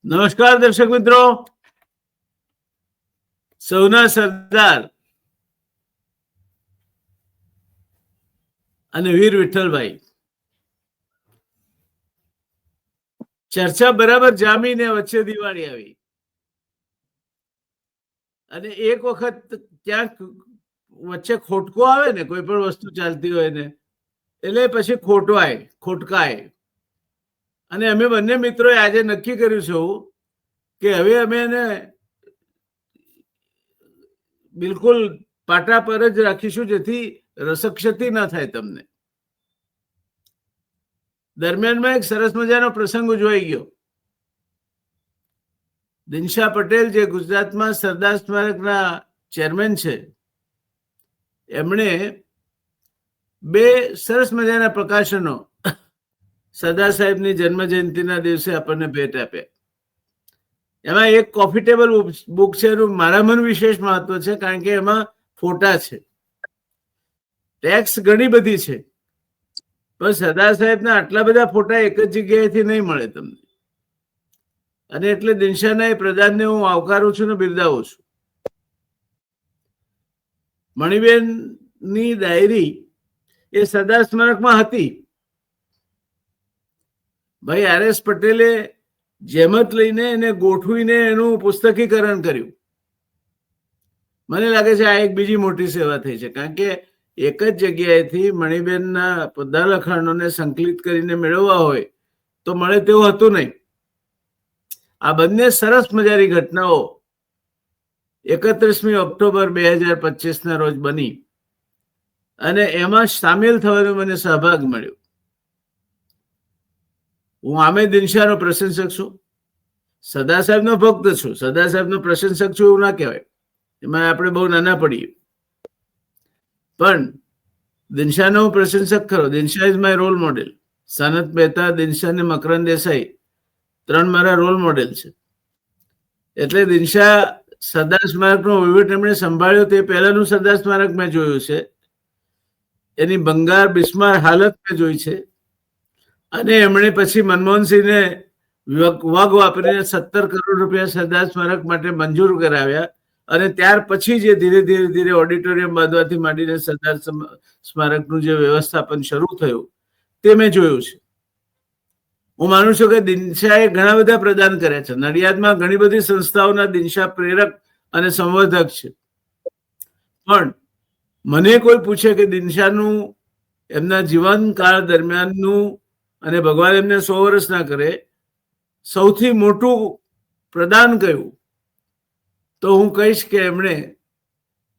નમસ્કાર દર્શક મિત્રો, સૌના સરદાર અને વીર વિઠ્ઠલભાઈ ચર્ચા બરાબર જામીને વચ્ચે દિવાળી આવી અને એક વખત ક્યાંક વચ્ચે ખોટકો આવે ને, કોઈ પણ વસ્તુ ચાલતી હોય ને, એટલે પછી ખોટકાય. અને અમે બંને મિત્રોએ આજે નક્કી કર્યું છે કે હવે અમે એને બિલકુલ પાટા પર જ રાખીશું, જેથી રસક્ષતિ ના થાય તમને. દરમિયાનમાં એક સરસ મજાનો પ્રસંગ ઉજવાઈ ગયો. દિનશા પટેલ, જે ગુજરાતમાં સરદાર સ્મારકના ચેરમેન છે, એમણે બે સરસ મજાના પ્રકાશનો સરદાર સાહેબની જન્મ જયંતિના દિવસે આપણને ભેટ આપ્યા. એમાં એક કોફી ટેબલ બુક છે, એનું મારા મન વિશેષ મહત્વ છે, કારણ કે એમાં ફોટા છે. ટેક્સ ઘણી બધી છે, પણ સરદાર સાહેબના આટલા બધા ફોટા એક જ જગ્યાએથી નહીં મળે તમને. અને એટલે દિનશાના એ પ્રદાનને હું આવકારું છું ને બિરદાવું છું. મણિબેનની ડાયરી એ સરદાર સ્મારકમાં હતી. ભાઈ આર.એસ. પટેલે જેમત લઈને એને ગોઠવીને એનું પુસ્તકીકરણ કર્યું. મને લાગે છે આ એક બીજી મોટી સેવા થઈ છે, કારણ કે એક જ જગ્યાએથી મણિબેનના બધા લખાણોને સંકલિત કરીને મેળવવા હોય તો મળે તેવું હતું નહીં. આ બંને સરસ મજાની ઘટનાઓ 31મી ઓક્ટોબર 2025ના રોજ બની અને એમાં સામેલ થવાનો મને સહભાગ મળ્યો. હું આમે દિનશાનો પ્રશંસક છું, સરદાર સાહેબનો ભક્ત છું. સરદાર સાહેબનો પ્રશંસક છું એવું ના કહેવાય, એમાં આપણે બહુ નાના પડીએ. પણ દિનશાનો હું પ્રશંસક ખરો. Dinsha is my role model. Sanat Mehta, Dinsha અને મકરંદ દેસાઈ 3 મારા રોલ મોડેલ છે. એટલે દિનશા સરદાર સ્મારકનો વહીવટ એમણે સંભાળ્યો તે પહેલાનું સરદાર સ્મારક મેં જોયું છે. એની બંગાર બિસ્માર હાલત મેં જોઈ છે. અને એમણે પછી મનમોહનસિંહને વગ વાપરીને 17 કરોડ રૂપિયા સરદાર સ્મારક માટે મંજૂર કરાવ્યા. અને ત્યાર પછી જે ધીરે ધીરે ઓડિટોરિયમ બાંધવાથી માંડીને સરદાર સ્મારકનું જે વ્યવસ્થાપન શરૂ થયું તે મેં જોયું છે. હું માનું છું કે દિનશાએ ઘણા બધા પ્રદાન કર્યા છે. નડિયાદમાં ઘણી બધી સંસ્થાઓના દિનશા પ્રેરક અને સંવર્ધક છે. પણ મને કોઈ પૂછે કે દિનશાનું એમના જીવનકાળ દરમિયાનનું, અને ભગવાન એમને 100 વર્ષ ના કરે, સૌથી મોટું પ્રદાન કયું, તો હું કહીશ કે એમણે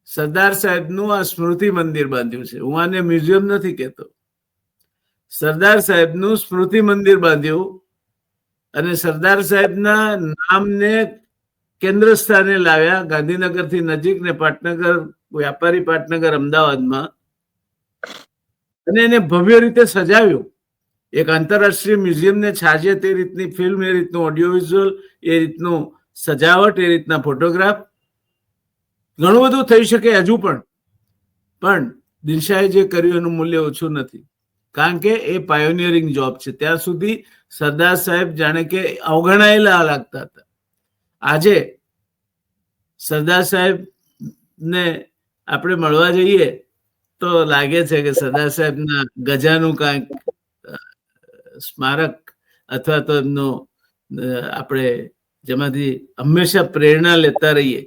સરદાર સાહેબનું આ સ્મૃતિ મંદિર બાંધ્યું છે. હું આને મ્યુઝિયમ નથી કહેતો. સરદાર સાહેબનું સ્મૃતિ મંદિર બાંધ્યું અને સરદાર સાહેબના નામને કેન્દ્ર સ્થાને લાવ્યા, ગાંધીનગરથી નજીક ને પાટનગર, વ્યાપારી પાટનગર અમદાવાદમાં, અને એને ભવ્ય રીતે સજાવ્યું. એક આંતરરાષ્ટ્રીય મ્યુઝિયમને છાજે તે રીતની ફિલ્મ, એ રીતનું ઓડિયો વિઝ્યુઅલ, એ રીતનું સજાવટ, એ રીતના ફોટોગ્રાફ. ઘણું બધું થઈ શકે હજુ પણ દિનશાએ જે કર્યું એનું મૂલ્ય ઓછું નથી, કારણ કે એ પાયોનિયરિંગ જોબ છે. ત્યાં સુધી સરદાર સાહેબ જાણે કે અવગણાયેલા લાગતા હતા. આજે સરદાર સાહેબને આપણે મળવા જઈએ તો લાગે છે કે સરદાર સાહેબના ગજાનું કાંઈક સ્મારક અથવા તો એમનું આપણે જેમાંથી હંમેશા પ્રેરણા લેતા રહીએ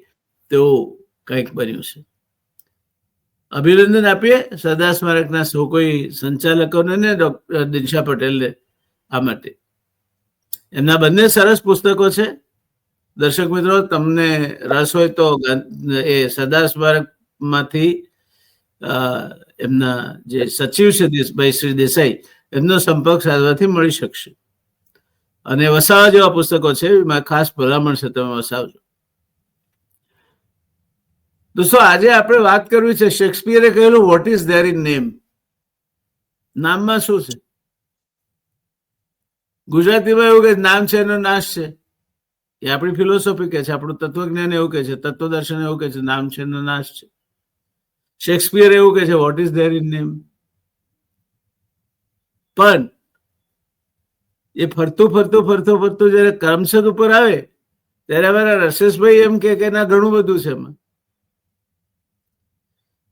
તેવું કંઈક બન્યું છે. અભિનંદન આપીએ સરદાર સ્મારકના સૌ કોઈ સંચાલકોને ને ડોક્ટર દિનશા પટેલને આ માટે. એમના બંને સરસ પુસ્તકો છે. દર્શક મિત્રો, તમને રસ હોય તો એ સરદાર સ્મારકમાંથી એમના જે સચિવ છે ભાઈ શ્રી દેસાઈ, એમનો સંપર્ક સાધવાથી મળી શકશે. અને વસાવા જેવા પુસ્તકો છે, એમાં ખાસ ભલામણ છે, તમે વસાવજો. દોસ્તો, આજે આપણે વાત કરવી છે, શેક્સપિયરે કહેલું what is there in name. નામમાં શું છે? ગુજરાતીમાં એવું કે નામ છે એનો નાશ છે. એ આપણી ફિલોસોફી કે છે, આપણું તત્વજ્ઞાન એવું કે છે, તત્વદર્શન એવું કે છે, નામ છે એનો નાશ છે. શેક્સપિયર એવું કે છે what is there in name. પણ એ ફરતું ફરતું ફરતું ફરતું જયારે કરમસદ ઉપર આવે ત્યારે અમારા રસેશભાઈ એમ કે ના ઘણું બધું છે એમાં.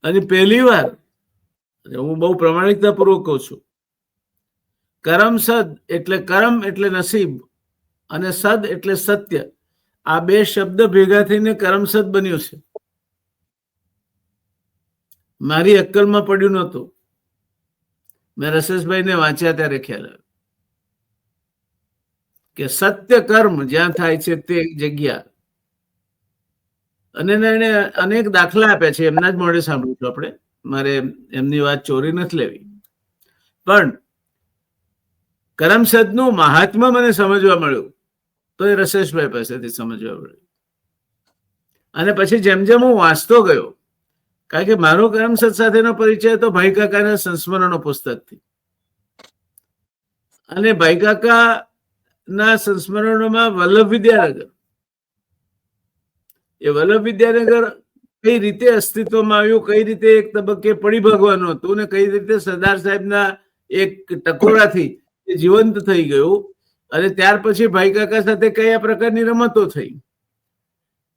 અને પહેલી વાર હું બહુ પ્રમાણિકતા પૂર્વક કહું છું, કરમસદ એટલે કરમ એટલે નસીબ અને સદ એટલે સત્ય. આ બે શબ્દ ભેગા થઈને કરમસદ બન્યું છે. મારી અક્કલમાં પડ્યું નહોતું. મેં રસેશભાઈને વાંચ્યા ત્યારે ખ્યાલ આવ્યો કે સત્ય કર્મ જ્યાં થાય છે તે જગ્યા. અને એને અનેક દાખલા આપ્યા છે, એમના જ મોઢે સાંભળ્યું છું આપણે, મારે એમની વાત ચોરી નથી લેવી. પણ કરમસદનું મહાત્મા મને સમજવા મળ્યું તો એ રસેશભાઈ પાસેથી સમજવા મળ્યું. અને પછી જેમ જેમ હું વાંચતો ગયો, કારણ કે મારો કરમસદ સાથેનો પરિચય તો ભાઈ કાકાના સંસ્મરણો પુસ્તકથી, અને ભાઈ કાકા ના સંસ્મરણોમાં વલ્લભ વિદ્યાનગર, એ વલ્લભ વિદ્યાનગર કઈ રીતે અસ્તિત્વમાં આવ્યું, કઈ રીતે એક તબક્કે પડી ભાગવાનું હતું ને કઈ રીતે સરદાર સાહેબના એક ટકોરાથી એ જીવંત થઈ ગયું, અને ત્યાર પછી ભાઈ કાકા સાથે કયા પ્રકારની રમતો થઈ.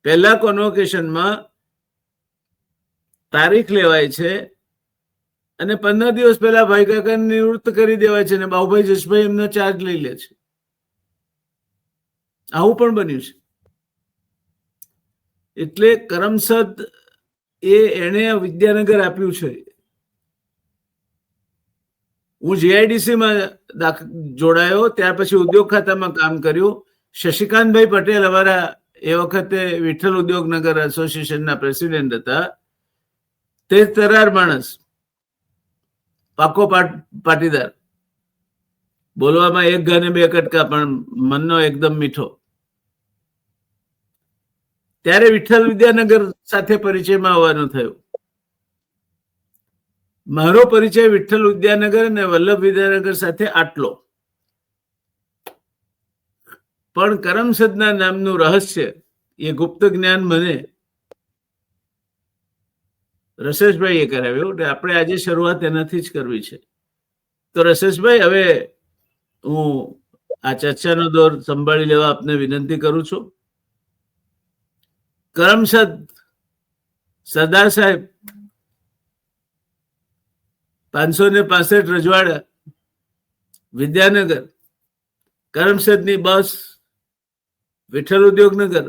પહેલા કોન્વોકેશનમાં તારીખ લેવાય છે અને 15 દિવસ પહેલા ભાઈ કાકાને નિવૃત્ત કરી દેવાય છે અને બાબુભાઈ જસભાઈ એમનો ચાર્જ લઈ લે છે. આવું પણ બન્યું છે. એટલે કરમસદ એ એને વિદ્યાનગર આપ્યું છે. હું જીઆઈડીસીમાં જોડાયો, ત્યાર પછી ઉદ્યોગ ખાતામાં કામ કર્યું. શશિકાંતભાઈ પટેલ અમારા એ વખતે વિઠ્ઠલ ઉદ્યોગનગર એસોસિએશનના પ્રેસિડેન્ટ હતા. તે તરાર માણસ, પાકો પાટીદાર, બોલવામાં એક ગાને બે કટકા, પણ મનનો એકદમ મીઠો. ત્યારે વિઠ્ઠલ વિદ્યાનગર સાથે પરિચયમાં આવવાનું થયું. મારો પરિચય વિઠ્ઠલ વિદ્યાનગર અને વલ્લભ વિદ્યાનગર સાથે આટલો. પણ કરમસદના નામનું રહસ્ય, એ ગુપ્ત જ્ઞાન મને રસેશભાઈએ કરાવ્યું. એટલે આપણે આજે શરૂઆત એનાથી જ કરવી છે. તો રસેશભાઈ, હવે હું આ ચર્ચાનો દોર સંભાળી લેવા આપને વિનંતી કરું છું. કરમસદ, સરદાર સાહેબ, 565 રજવાડા, વિદ્યાનગર, કરમસદની બસ, વિઠ્ઠલ ઉદ્યોગનગર,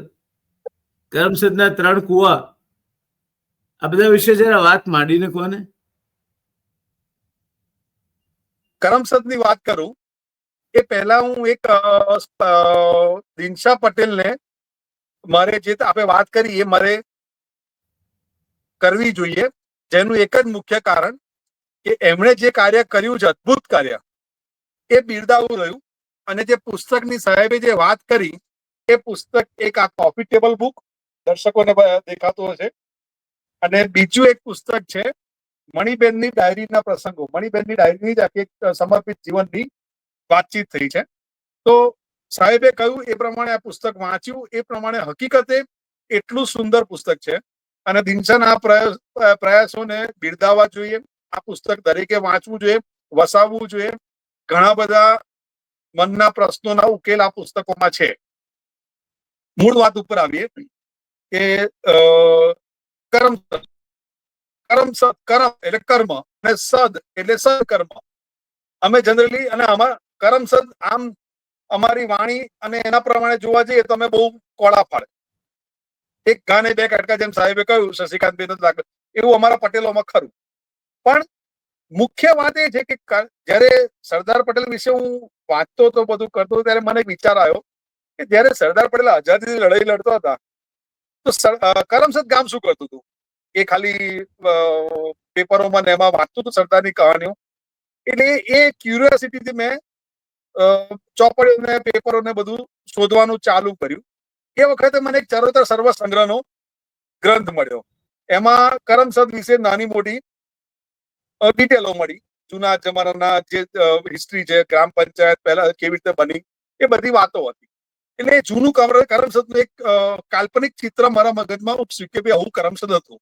કરમસદના 3 કુવા, આ બધા વિશે જરા વાત માંડીને કોને. કરમસદની વાત કરું એ પહેલા હું એક દિનશા પટેલને, મારે જે આપણે વાત કરી એ મારે કરવી જોઈએ, જેનું એક જ મુખ્ય કારણ કે એમણે જે કાર્ય કર્યું છે, અદ્ભુત કાર્ય, એ બિરદાવવું રહ્યું. અને જે પુસ્તકની સાહેબે જે વાત કરી, એ પુસ્તક એક આ કોફી ટેબલ બુક દર્શકોને દેખાતું હશે, અને બીજું એક પુસ્તક છે મણિબેનની ડાયરીના પ્રસંગો. મણિબેનની ડાયરીની જ એક સમર્પિત જીવનની વાતચીત થઈ છે. તો સાહેબે કહ્યું એ પ્રમાણે આ પુસ્તક વાંચ્યું, એ પ્રમાણે હકીકતે એટલું સુંદર પુસ્તક છે. અને દિનશાના પ્રયાસોને બિરદાવવા જોઈએ. આ પુસ્તક દરેકે વાંચવું જોઈએ, વસાવવું જોઈએ. ઘણા બધા મનના પ્રશ્નોના ઉકેલ આ પુસ્તકોમાં છે. મૂળ વાત ઉપર આવીએ કે કરમસદ, કરમ એટલે કર્મ અને સદ એટલે સદકર્મ. અમે જનરલી, અને આમાં કરમસદ આમ અમારી વાણી અને એના પ્રમાણે જોવા જઈએ તો અમે બહુ કોળા પાડે, એક ગાને બે કટકા, જેમ સાહેબે કહ્યું, શશિકાંતભાઈ, એવું અમારા પટેલોમાં ખરું. પણ મુખ્ય વાત એ છે કે જયારે સરદાર પટેલ વિશે હું વાંચતો હતો, બધું કરતો, ત્યારે મને વિચાર આવ્યો કે જયારે સરદાર પટેલ આઝાદીની લડાઈ લડતા હતા તો કરમસદ ગામ શું કરતું હતું? એ ખાલી પેપરોમાં ને એમાં વાંચતું હતું સરદારની કહાનીઓ. એટલે એ ક્યુરિયોસિટીથી મેં ચોપડીઓ ને પેપરો ને બધું શોધવાનું ચાલુ કર્યું. એ વખતે મને એક ચરોતર સર્વ સંગ્રહનો ગ્રંથ મળ્યો. એમાં કરમસદ વિશે નાની મોટી ડિટેલો મળી. જૂના જમાનાના જે હિસ્ટ્રી છે, ગ્રામ પંચાયત પહેલા કેવી રીતે બની, એ બધી વાતો હતી. એટલે જૂનું કરમસદનું એક કાલ્પનિક ચિત્ર મારા મગજમાં ઉપસ્યું કે ભાઈ આવું કરમસદ હતું.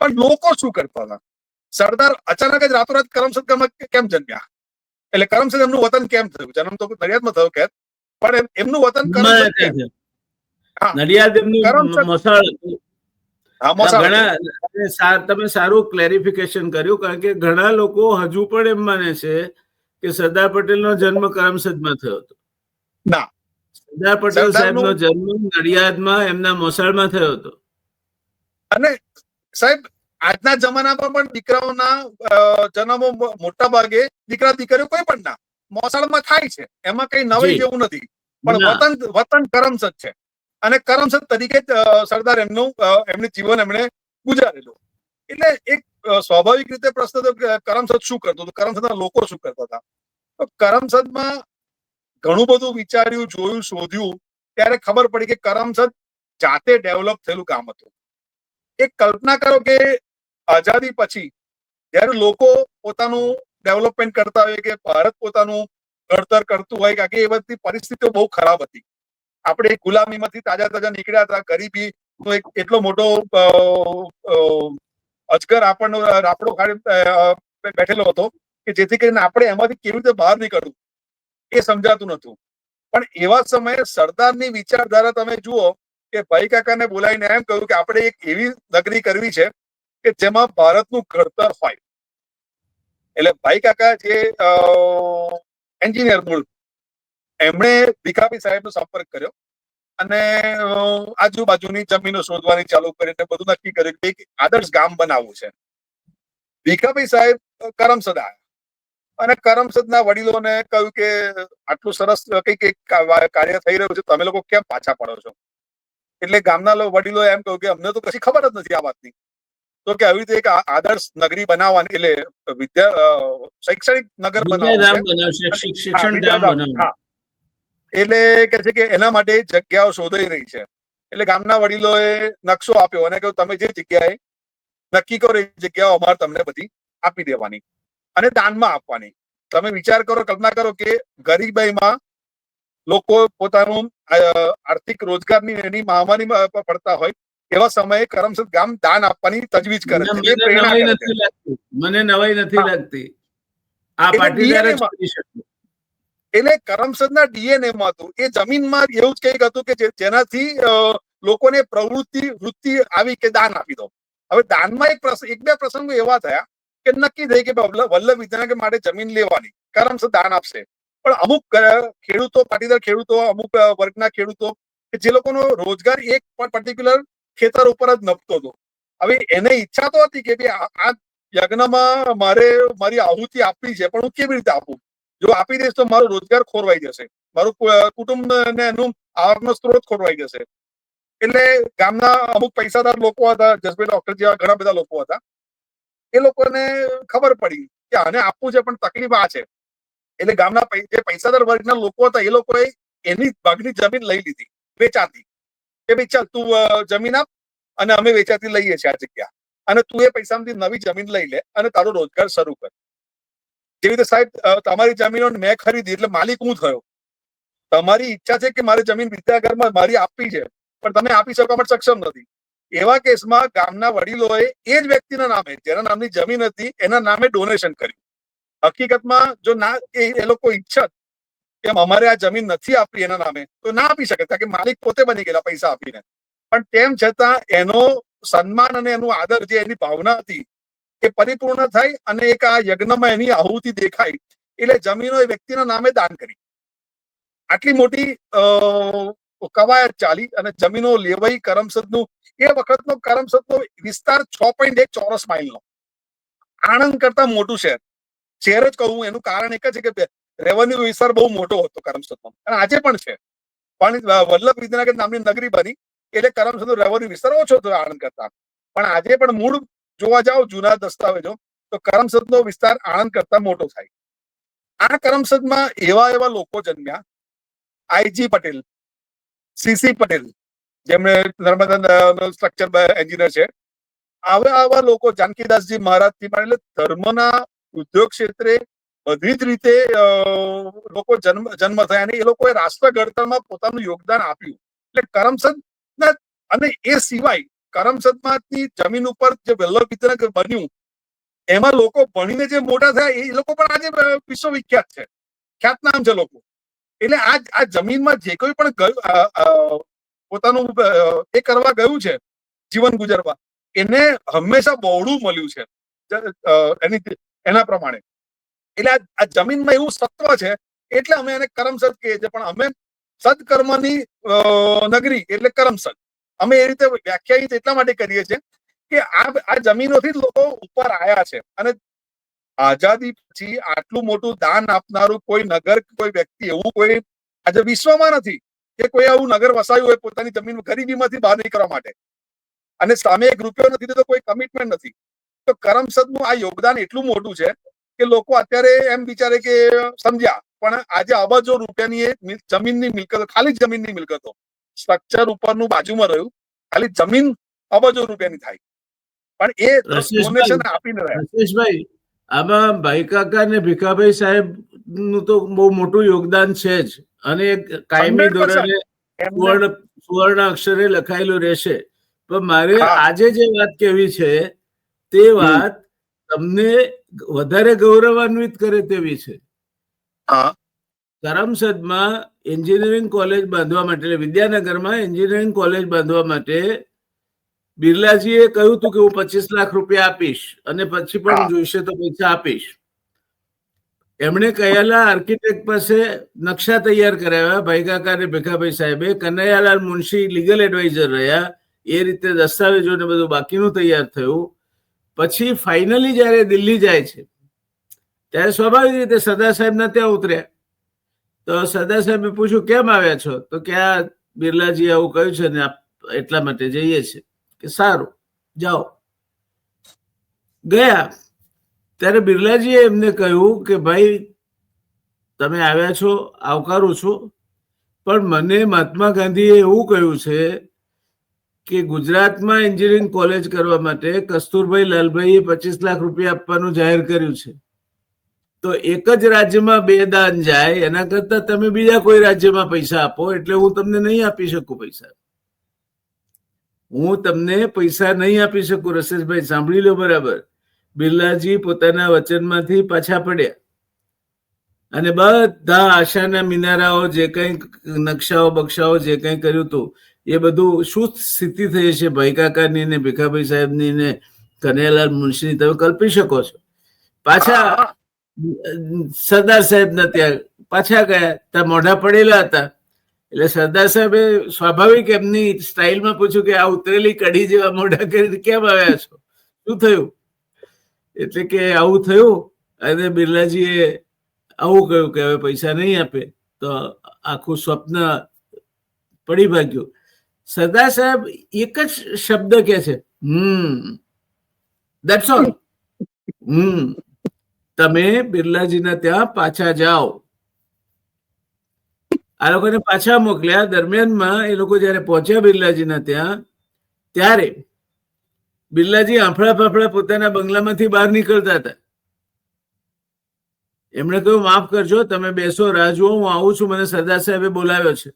પણ લોકો શું કરતા હતા? સરદાર અચાનક જ રાતોરાત કરમસદ કેમ જન્મ્યા? એટલે કરમસદ એમનું વતન કેમ થયું? જન્મ તો નડિયાદમાં થયો કે, પણ એમનું વતન કરમસદ કેમ? હા, નડિયાદ એમનું કરમસદ મોસાળ હતું. હા, મોસાળ હતું. તમે સારું ક્લેરિફિકેશન કર્યું, કારણ કે ઘણા લોકો હજુ પણ એમ માને છે કે સરદાર પટેલનો જન્મ કરમસદમાં થયો હતો. ના, સરદાર પટેલ સાહેબનો જન્મ નડિયાદમાં એમના મોસાળમાં થયો હતો. અને સાહેબ આજના જમાનામાં પણ દીકરાઓના જન્મો મોટા ભાગે દીકરા દીકરીઓ કોઈ પણ ના મોસાળમાં થાય છે, એમાં કઈ નવાઈ જી. જેવું નથી. પણ ના. વતન કરમસદ છે, અને કરમસદ તરીકે જ સરદાર એમનું જીવન એમણે ગુજારેલું. એટલે એક સ્વાભાવિક રીતે પ્રશ્ન તો કરમસદ શું કરતું હતું, કરમસદના લોકો શું કરતા હતા? તો કરમસદમાં ઘણું બધું વિચાર્યું, જોયું, શોધ્યું, ત્યારે ખબર પડી કે કરમસદ જાતે ડેવલપ થયેલું ગામ હતું. એક કલ્પના કરો કે આઝાદી પછી જ્યારે લોકો પોતાનું ડેવલપમેન્ટ કરતા હોય, કે ભારત પોતાનું ઘડતર કરતું હોય, કારણ કે એ બધી પરિસ્થિતિઓ બહુ ખરાબ હતી. આપણે ગુલામીમાંથી તાજા નીકળ્યા હતા, ગરીબી નો એક એટલો મોટો અજગર આપણનો રાપડો બેઠેલો હતો કે જેથી કરીને આપણે એમાંથી કેવી રીતે બહાર નીકળવું એ સમજાતું નતું. પણ એવા સમયે સરદારની વિચારધારા તમે જુઓ કે ભાઈ કાકાને બોલાવીને એમ કહ્યું કે આપણે એક એવી નગરી કરવી છે કે જેમાં ભારતનું ઘડતર હોય. એટલે ભાઈ કાકા જે એન્જિનિયર મૂળ, એમણે ભીખાભાઈ સાહેબનો સંપર્ક કર્યો અને આજુબાજુની જમીનો શોધવાની ચાલુ કરીને બધું નક્કી કર્યું કે એક આદર્શ ગામ બનાવવું છે. ભીખાભાઈ સાહેબ કરમસદ આવ્યા અને કરમસદના વડીલોને કહ્યું કે આટલું સરસ કઈક કાર્ય થઈ રહ્યું છે, તમે લોકો કેમ પાછા પડો છો? એટલે ગામના વડીલો એમ કહ્યું કે અમને તો કશી ખબર જ નથી આ વાતની. તો કે આવી રીતે એક આદર્શ નગરી બનાવવાની, એટલે શૈક્ષણિક નગર બનાવવું છે. શિક્ષણ ધામ બનાવવું. હા, એટલે કે છે કે એના માટે જગ્યાઓ શોધાઈ રહી છે. એટલે ગામના વડીલોએ નકશો આપ્યો અને કહ્યું તમે જે જગ્યાએ નક્કી કરો એ જગ્યાઓ અમારે તમને બધી આપી દેવાની અને દાનમાં આપવાની. તમે વિચાર કરો, કલ્પના કરો કે ગરીબાઈમાં લોકો પોતાનું આર્થિક રોજગારની એની મહામારી પડતા હોય, એવા સમયે કરમસદ ગામ દાન આપવાની તજવીજ કરે છે, એ પ્રેરણા કરે છે. મને નવાઈ નથી લાગતી. આ પાટીદાર જ કરી શકે. એટલે કરમસદના ડીએનએ માં હતું, એ જમીનમાં એવું જ કંઈક હતું કે જેનાથી લોકોને વૃત્તિ આવી કે દાન આપી દો. હવે દાનમાં એક બે પ્રસંગો એવા થયા કે નક્કી થઈ કે વલ્લભ વિદ્યાનગર માટે જમીન લેવાની, કરમસદ દાન આપશે. પણ અમુક ખેડૂતો, પાટીદાર ખેડૂતો, અમુક વર્ગના ખેડૂતો કે જે લોકોનો રોજગાર એક પર્ટિક્યુલર ખેતર ઉપર જ નપતો હતો, હવે એને ઈચ્છા તો હતી કે આ યજ્ઞમાં મારી આહુતિ આપવી છે, પણ હું કેવી રીતે આપું? જો આપી દઈશ તો મારો રોજગાર ખોરવાઈ જશે, મારું કુટુંબ ને એનું આવકનો સ્ત્રોત ખોરવાઈ જશે. એટલે ગામના અમુક પૈસાદાર લોકો હતા, જસભાઈ ડોક્ટર જેવા ઘણા બધા લોકો હતા, એ લોકોને ખબર પડી કે આને આપવું છે પણ તકલીફ આ છે. એટલે ગામના જે પૈસાદાર વર્ગના લોકો હતા એ લોકોએ એની ભાગની જમીન લઈ લીધી વેચાતી, કે ભાઈ ચાલ તું જમીન આપ અને અમે વેચાતી લઈએ છીએ આ જગ્યા, અને તું એ પૈસામાંથી નવી જમીન લઈ લે અને તારો રોજગાર શરૂ કર. જેવી રીતે સાહેબ તમારી જમીનો મેં ખરીદી એટલે માલિક હું થયો. તમારી ઈચ્છા છે કે મારી જમીન વિદ્યાગરમાં મારી આપવી છે, પણ તમે આપી શકવા માટે સક્ષમ નથી. એવા કેસમાં ગામના વડીલોએ એ જ વ્યક્તિના નામે, જેના નામની જમીન હતી, એના નામે ડોનેશન કર્યું. હકીકતમાં જો ના એ લોકો ઈચ્છત કે અમારે આ જમીન નથી આપવી એના નામે, તો ના આપી શકે, કારણ કે માલિક પોતે બની ગયેલા પૈસા આપીને. પણ તેમ છતાં એનો સન્માન અને એનું આદર, જે એની ભાવના હતી, એ પરિપૂર્ણ થાય અને એક આ યજ્ઞમાં એની આહુતિ દેખાય, એટલે જમીનો એ વ્યક્તિના નામે દાન કરી. આટલી મોટી કવાયત ચાલી અને જમીનો લેવાઈ કરમસદનું. એ વખતનો કરમસદનો વિસ્તાર 6.1 ચોરસ માઇલનો, આણંદ કરતા મોટું શહેર જ કહું. એનું કારણ એક જ છે કે રેવન્યુ વિસ્તાર બહુ મોટો હતો કરમસદનો, અને આજે પણ છે. પણ વલ્લભ વિદ્યાનગર નામની નગરી બની એટલે કરમસદનો રેવન્યુ વિસ્તાર ઓછો થયો આણંદ કરતા. પણ આજે પણ મૂળ જોવા જાવ જૂના દસ્તાવેજો, તો કરમસદનો વિસ્તાર આણંદ કરતા મોટો થાય. આ કરમસદમાં એવા લોકો જન્મ્યા, આઈજી પટેલ, સીસી પટેલ, જેમણે નર્મદા સ્ટ્રક્ચર એન્જિનિયર છે, આવા લોકો, જાનકીદાસજી મહારાજથી, એટલે ધર્મના ઉદ્યોગ ક્ષેત્રે બધી જ રીતે લોકો જન્મ થયા અને એ લોકોએ રાષ્ટ્ર ઘડતરમાં પોતાનું યોગદાન આપ્યું. એટલે કરમસદ, અને એ સિવાય કરમસદમાંથી જમીન ઉપર જે વલ્લભ વિદ્યાનગર બન્યું, એમાં લોકો ભણીને જે મોટા થયા એ લોકો પણ આજે વિશ્વવિખ્યાત છે, ખ્યાતનામ છે લોકો. એટલે આ જમીનમાં જે કોઈ પણ પોતાનું એ કરવા ગયું છે જીવન ગુજારવા, એને હંમેશા બહોળું મળ્યું છે એના પ્રમાણે. એટલે આ જમીનમાં એવું સત્વ છે એટલે અમે એને કરમસદ કહીએ છીએ. પણ અમે સદકર્મની નગરી એટલે કરમસદ અમે એ રીતે વ્યાખ્યાયિત એટલા માટે કરીએ છીએ કે આ જમીનોથી જ લોકો ઉપર આવ્યા છે. અને આઝાદી પછી આટલું મોટું દાન આપનારું કોઈ નગર, કોઈ વ્યક્તિ એવું કોઈ આજે વિશ્વમાં નથી કે કોઈ આવું નગર વસાયું હોય પોતાની જમીન ગરીબીમાંથી બહાર નીકળવા માટે, અને સામે એક રૂપિયો નથી દીધો, કોઈ કમિટમેન્ટ નથી. તો કરમસદનું આ યોગદાન એટલું મોટું છે કે લોકો અત્યારે એમ વિચારે કે સમજ્યા, પણ આજે અબજો રૂપિયાની એ જમીનની મિલકતો, ખાલી જમીનની મિલકતો, સ્ટ્રક્ચર ઉપરનું બાજુમાં રહ્યું, ખાલી જમીન અબજો રૂપિયાની થાય, પણ એ ડોનેશન આપીને રહ્યા. રસેશભાઈ, આમાં ભાઈ કાકા ને ભીખાભાઈ સાહેબ નું તો બહુ મોટું યોગદાન છે જ, અને કાયમી ધોરણે સુવર્ણ અક્ષરે લખાયેલું રહેશે. પણ મારે આજે જે વાત કહેવી છે તે વાત તમને વધારે ગૌરવાન્વિત કરે તેવી છે. કરમસદમાં એન્જિનિયરિંગ કોલેજ બાંધવા માટે, વિદ્યાનગરમાં એન્જિનિયરિંગ કોલેજ બાંધવા માટે બિરલાજીએ કહ્યું હતું કે હું 25 લાખ રૂપિયા આપીશ અને પછી પણ જોઈશે તો પૈસા આપીશ. એમણે કહેલા આર્કિટેક્ટ પાસે નકશા તૈયાર કરાવ્યા ભાઈ કાકા અને ભીખાભાઈ સાહેબે. કનૈયાલાલ મુનશી લીગલ એડવાઇઝર રહ્યા. એ રીતે દસ્તાવેજો ને બધું બાકીનું તૈયાર થયું. પછી ફાઇનલી જયારે દિલ્હી જાય છે ત્યારે સ્વાભાવિક રીતે સરદાર સાહેબના ત્યાં ઉતર્યા. તો સરદાર સાહેબે પૂછ્યું કેમ આવ્યા છો? તો કે આ બિરલાજી આવું કહ્યું છે ને એટલા માટે જઈએ છીએ. કે સારું જાઓ. ગયા ત્યારે બિરલાજીએ એમને કહ્યું કે ભાઈ તમે આવ્યા છો, આવકારું છું, પણ મને મહાત્મા ગાંધીએ એવું કહ્યું છે કે ગુજરાતમાં એન્જિનિયરિંગ કોલેજ કરવા માટે કસ્તુરભાઈ લાલભાઈએ 25 લાખ રૂપિયા આપવાનું જાહેર કર્યું છે. તો એક જ રાજ્યમાં 2 દાન જાય એના કરતા તમે બીજા કોઈ રાજ્યમાં પૈસા આપો, એટલે હું તમને નહીં આપી શકું પૈસા. હું તમને પૈસા નહીં આપી શકું. રસેશભાઈ સાંભળી લો બરાબર. બિરલાજી પોતાના વચનમાંથી પાછા પડ્યા અને બધા આશાના મિનારાઓ, જે કઈ નકશાઓ બક્ષાઓ જે કઈ કર્યું હતું એ બધું શું સ્થિતિ થઈ છે ભાઈ કાકાની ને ભીખાભાઈ સાહેબની ને કનૈયાલાલ મુનશીની, તમે કલ્પી શકો છો. પાછા સરદાર સાહેબના ત્યાં પાછા ગયા, ત્યાં મોઢા પડેલા હતા. એટલે સરદાર સાહેબે સ્વાભાવિક એમની સ્ટાઇલમાં પૂછ્યું કે આ ઉતરેલી કઢી જેવા મોઢા કરીને કેમ આવ્યા છો, શું થયું? એટલે કે આવું થયું. અને બિરલાજીએ આવું કહ્યું કે હવે પૈસા નહીં આપે તો આખું સ્વપ્ન પડી ભાગ્યું. સરદાર સાહેબ એક જ શબ્દ કે છે, ધેટ્સ ઓલ. તમે બિરલાજીના ત્યાં પાછા જાઓ. આ લોકોને પાછા મોકલ્યા. દરમિયાનમાં એ લોકો જયારે પહોંચ્યા બિરલાજીના ત્યાં, ત્યારે બિરલાજી આફળા ફાફડા પોતાના બંગલામાંથી બહાર નીકળતા હતા. એમણે કહ્યું માફ કરજો, તમે બેસો, રાહ જુઓ, હું આવું છું, મને સરદાર સાહેબે બોલાવ્યો છે.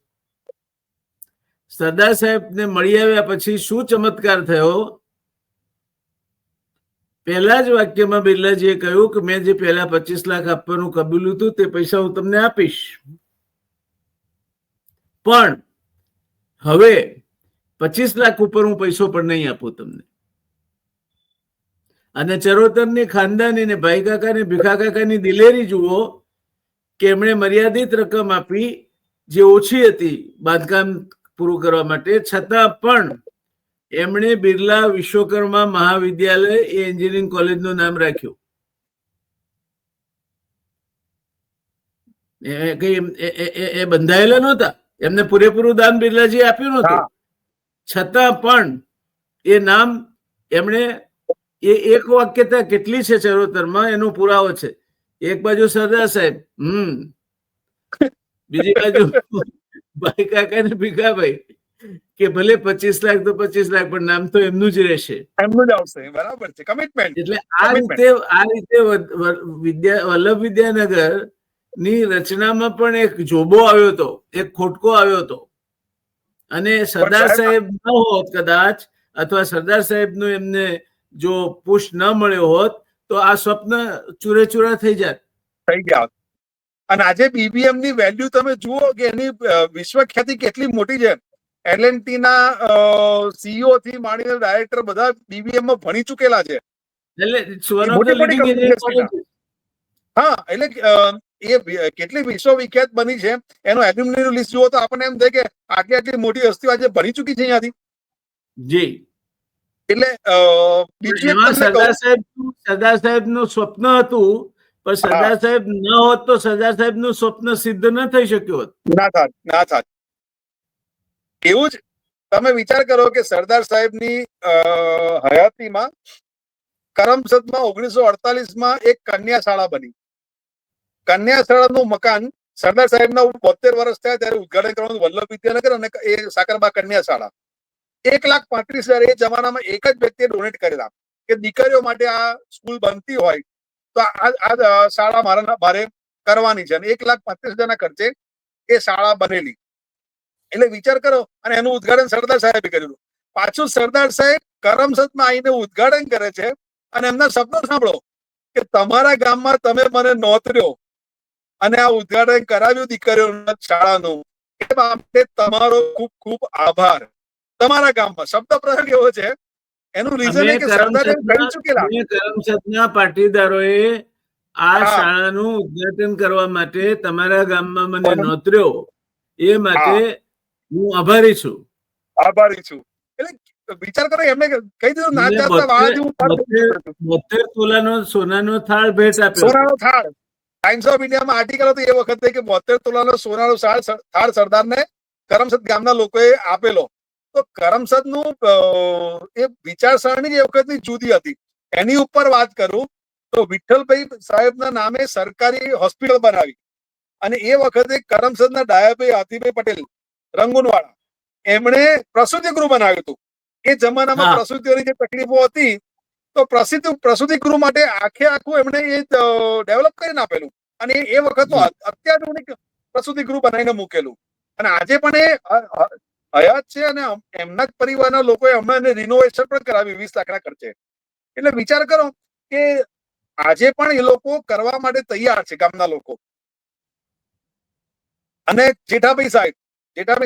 સરદાર સાહેબને મળી આવ્યા પછી શું ચમત્કાર થયો? પહેલા જ વાક્યમાં બિરલાજીએ કહ્યું કે મેં જે પહેલા 25 લાખ આપવાનું કબૂલ્યું હતું તે પૈસા હું તમને આપીશ, પણ હવે 25 લાખ ઉપર હું પૈસો પણ નહીં આપું તમને. અને ચરોતરની ખાનદાની ને ભાઈ કાકા ને ભીખા કાકાની દિલેરી જુઓ કે એમણે મર્યાદિત રકમ આપી જે ઓછી હતી બાંધકામ પૂરું કરવા માટે, છતાં પણ એમણે બિરલા વિશ્વકર્મા મહાવિદ્યાલય એ એન્જિનિયરિંગ કોલેજનું નામ રાખ્યું. એ બંધાયેલા નહોતા, એમને પૂરેપૂરું દાન બિરલાજી આપ્યું નહોતું, છતાં પણ એ નામ એમણે, એ એક વાક્યતા કેટલી છે ચરોતરમાં એનો પુરાવો છે. એક બાજુ સરદાર સાહેબ, બીજી બાજુ ભાઈ કાકા ને ભીખાભાઈ, કે ભલે 25 લાખ તો 25 લાખ, પણ નામ તો એમનું જ રહેશે, એમનું જ આવશે. બરાબર છે, કમિટમેન્ટ. એટલે આ રીતે વલ્લભ વિદ્યાનગર ની રચનામાં પણ એક જોબો આવ્યો હતો, એક ખોટકો આવ્યો હતો. અને સરદાર સાહેબ ન હોત કદાચ, અથવા સરદાર સાહેબ નું એમને જો પુશ ન મળ્યો હોત, તો તો આ સ્વપ્ન ચૂરે ચૂરા થઈ જાય. થઈ ગયા. અને આજે બીબીએમ ની વેલ્યુ તમે જુઓ કે એની વિશ્વ ખ્યાતિ કેટલી મોટી છે. એલએનટી ના સીઈઓ થી માંડીને ડાયરેક્ટર બધા બીબીએમ માં ભણી ચૂકેલા છે. એટલે one of the leading education. હા, એટલે એ કેટલી વિશ્વવિખ્યાત બની છે એનું એલ્યુમિની લિસ્ટ જુઓ તો આપણને એમ થાય કે આટલી આટલી મોટી હસ્તીઓ આજે ભણી ચૂકી છે અહીંયાથી. જી. એટલે બીજું એક એમાં તમને કહું, સરદાર સાહેબ નું સ્વપ્ન હતું, પણ સરદાર સાહેબ ન હોત તો સરદાર સાહેબ નું સ્વપ્ન સિદ્ધ ન થઈ શક્યું હોત. ના થાત. એવું જ તમે વિચાર કરો કે સરદાર સાહેબની હયાતીમાં કરમસદમાં 1948માં એક કન્યા શાળા બની. કન્યા શાળાનું મકાન સરદાર સાહેબના 72 વર્ષ થયા ત્યારે ઉદઘાટન કરવાનું વલ્લભ વિદ્યાનગર અને એ સાકરબા કન્યા શાળા 1,35,000 એ જમાનામાં એક જ વ્યક્તિએ ડોનેટ કરેલા કે દીકરીઓ માટે આ સ્કૂલ બનતી હોય તો આ શાળા મારે કરવાની છે. અને 1,35,000 ખર્ચે એ શાળા બનેલી. એટલે વિચાર કરો, અને એનું ઉદઘાટન સરદાર સાહેબે કરેલું. પાછું સરદાર સાહેબ કરમસદમાં આવીને ઉદઘાટન કરે છે અને એમના શબ્દો સાંભળો કે તમારા ગામમાં તમે મને નોતર્યો અને આ ઉદઘાટન કરાવ્યું દીકરીઓના શાળાનું, એ માટે તમારો ખૂબ ખૂબ આભાર. તમારા ગામમાં શબ્દ પ્રયોગ એવો છે. એનું રીઝન એ કે સરદાર કહી ચૂકેલા કરમસદના પાટીદારોએ આ શાળાનું ઉદઘાટન કરવા માટે તમારા ગામમાં મને નોતર્યો, એ માટે હું આભારી છું. એટલે વિચાર કરો, એમને કહી દીધું ના ચાલતા વાળાથી હું 72 તોલાનો સોનાનો થાળ ભેટ આપ્યો. સોનાનો થાળ. ટાઈમ્સ ઓફ ઇન્ડિયામાં આર્ટિકલ હતો એ વખતે કે 72 તોલાનો સોનાનો થાળ સરદારને કરમસદ ગામના લોકોએ આપેલો. તો કરમસદનું એ વિચારસરણી એ વખતની જુદી હતી. એની ઉપર વાત કરું તો વિઠ્ઠલભાઈ સાહેબના નામે સરકારી હોસ્પિટલ બનાવી અને એ વખતે કરમસદના ડાયાભાઈ હાથીભાઈ પટેલ રંગુનવાળા એમણે પ્રસૂતિ ગૃહ બનાવ્યું હતું. એ જમાનામાં પ્રસૂતિઓની જે તકલીફો હતી તો પ્રસૂતિ ગૃહ માટે આખું એમણે એ ડેવલપ કરીને આપેલું અને એ વખતનું અત્યાધુનિક પ્રસૂતિ ગૃહ બનાવીને મૂકેલું. અને આજે પણ એ હયાત છે અને એમના જ પરિવારના લોકોએ હમણાં રિનોવેશન પણ કરાવ્યું 20 લાખના ખર્ચે. એટલે વિચાર કરો કે આજે પણ એ લોકો કરવા માટે તૈયાર છે ગામના લોકો. અને જેઠાભાઈ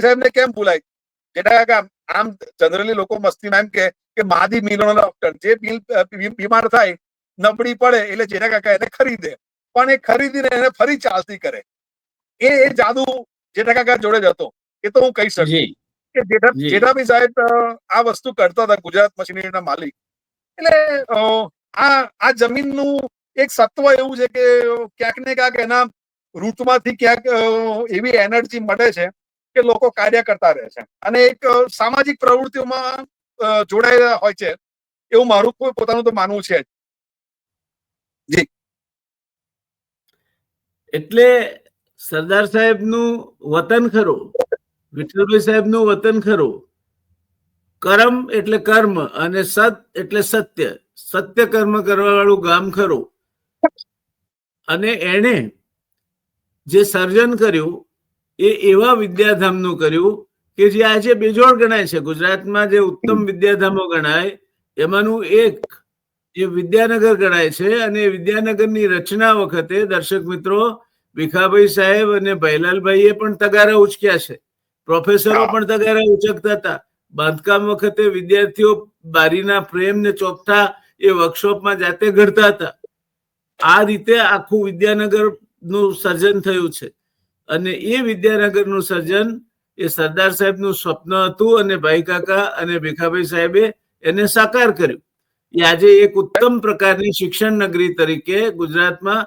સાહેબને કેમ ભૂલાય? જેઠા આમ જનરલી લોકો મસ્તીમાં એમ કે માદી મિલોનો ડોક્ટર, જે બીમાર થાય નબળી પડે એટલે જેઠા કાકા એને ખરીદે, પણ એ ખરીદીને એને ફરી ચાલતી કરે. એ જાદુ જેઠા કાકા જોડે જ હતો. એ તો હું કહી શકું કે જેઠાભાઈ સાહેબ આ વસ્તુ કરતા હતા, ગુજરાત મશીનરીના માલિક. એટલે આ જમીનનું એક સત્વ એવું છે કે ક્યાંક ને ક્યાંક એના રૂટમાંથી ક્યાંક એવી એનર્જી મળે છે કે લોકો કાર્ય કરતા રહે છે અને એક સામાજિક પ્રવૃત્તિઓમાં જોડાયેલા હોય છે, એવું મારું પોતાનું તો માનવું છે. જી. એટલે સરદાર સાહેબનું વતન ખરું, વિઠ્ઠલભાઈ સાહેબનું વતન ખરું. કરમ એટલે કર્મ અને સત એટલે સત્ય. સત્ય કર્મ કરવા વાળું ગામ ખરું. અને એણે જે સર્જન કર્યું એ એવા વિદ્યાધામનું કર્યું કે જે આજે બેજોડ ગણાય છે. ગુજરાતમાં જે ઉત્તમ વિદ્યાધામો ગણાય એમાંનું એક એ વિદ્યાનગર ગણાય છે. અને વિદ્યાનગરની રચના વખતે દર્શક મિત્રો ભીખાભાઈ સાહેબ અને ભૈલાલભાઈએ પણ તગારા ઉચક્યા છે. પ્રોફેસરો પણ તગારા ઉચકતા હતા. બાંધકામ વખતે વિદ્યાર્થીઓ બારીના ફ્રેમ ને ચોકઠા એ વર્કશોપમાં જાતે ઘડતા હતા. આ રીતે આખું વિદ્યાનગર નું સર્જન થયું છે. અને એ વિદ્યાનગરનું સર્જન એ સરદાર સાહેબનું સ્વપ્ન હતું અને ભાઈ કાકા અને ભીખાભાઈ સાહેબે એને સાકાર કર્યું. એ આજે એક ઉત્તમ પ્રકારની શિક્ષણ નગરી તરીકે ગુજરાતમાં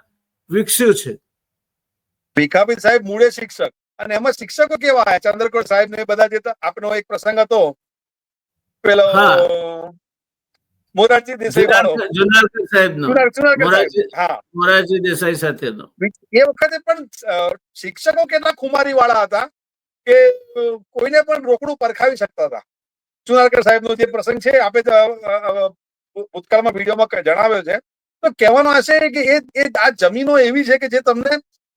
વિકસ્યું છે. ભીખાભાઈ સાહેબ મૂળે શિક્ષક, અને એમાં શિક્ષકો કેવા આવ્યા? ચંદ્રકોટ સાહેબ ને બધા જે આપનો એક પ્રસંગ હતો પેલો મોરારજી દેસાઈ વાળો, જુનાગઢ સાહેબનો, મોરારજી દેસાઈ સાથેનો. એ વખતે પણ શિક્ષકો કેટલા ખુમારી વાળા હતા કે કોઈને પણ રોકડું પરખાવી શકતા હતા. જુનાગઢ સાહેબનો જે પ્રસંગ છે આપણે ભૂતકાળમાં વિડીયોમાં જણાવ્યો છે. તો કહેવાનો હશે કે એ આ જમીનો એવી છે કે જે તમને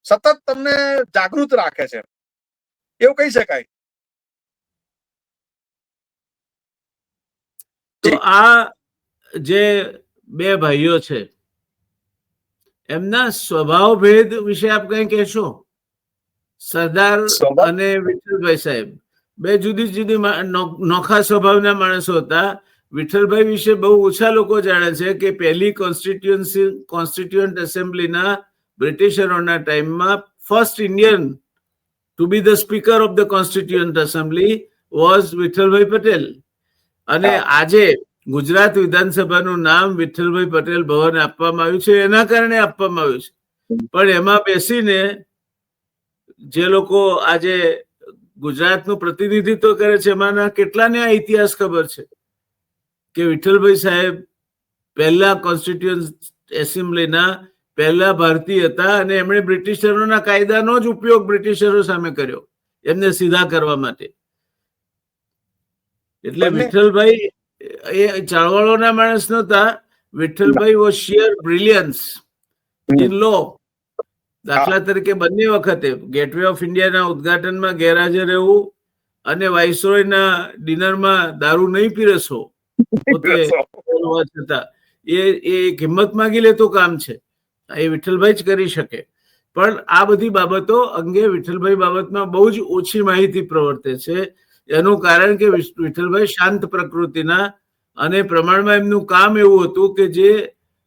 સતત તમને જાગૃત રાખે છે, એવું કહી શકાય. તો આ જે બે ભાઈઓ છે એમના સ્વભાવ ભેદ વિશે આપ કઈ કહેશો? સરદાર અને વિઠ્ઠલભાઈ સાહેબ બે જુદી જુદી નોખા સ્વભાવના માણસો હતા. વિઠ્ઠલભાઈ વિશે બહુ ઓછા લોકો જાણે છે કે પહેલી કોન્સ્ટિટ્યુઅન્ટ એસેમ્બલીના બ્રિટિશરોના ટાઈમમાં first Indian to be the speaker of the constituent assembly was Vithalbhai Patel. અને આજે ગુજરાત વિધાનસભાનું નામ વિઠ્ઠલભાઈ પટેલ ભવન આપવામાં આવ્યું છે એના કારણે આપવામાં આવ્યું છે. પણ એમાં બેસીને જે લોકો આજે ગુજરાતનું પ્રતિનિધિત્વ કરે છે એમાંના કેટલાને આ ઇતિહાસ ખબર છે કે વિઠ્ઠલભાઈ સાહેબ પહેલા કોન્સ્ટિટ્યુઅન્ટ એસેમ્બલીના પહેલા ભારતીય હતા અને એમણે બ્રિટિશરોના કાયદાનો જ ઉપયોગ બ્રિટિશરો સામે કર્યો એમને સીધા કરવા માટે. એટલે વિઠ્ઠલભાઈ એ ચળવળોના માણસ નહોતા. Vithalbhai was sheer brilliance in law. દાખલા તરીકે બંને વખતે ગેટવે ઓફ ઇન્ડિયાના ઉદઘાટનમાં ગેરહાજર રહેવું અને વાઇસરોયના ડિનરમાં દારૂ નહીં પીરસવો પોતે હોવા છતાં એ કિંમત માંગી લેતું કામ છે. એ વિઠ્ઠલભાઈ જ કરી શકે. પણ આ બધી બાબતો અંગે વિઠ્ઠલભાઈ બાબતમાં બહુ જ ઓછી માહિતી પ્રવર્તે છે. એનું કારણ કે વિઠ્ઠલભાઈ શાંત પ્રકૃતિના અને પ્રમાણમાં એમનું કામ એવું હતું કે જે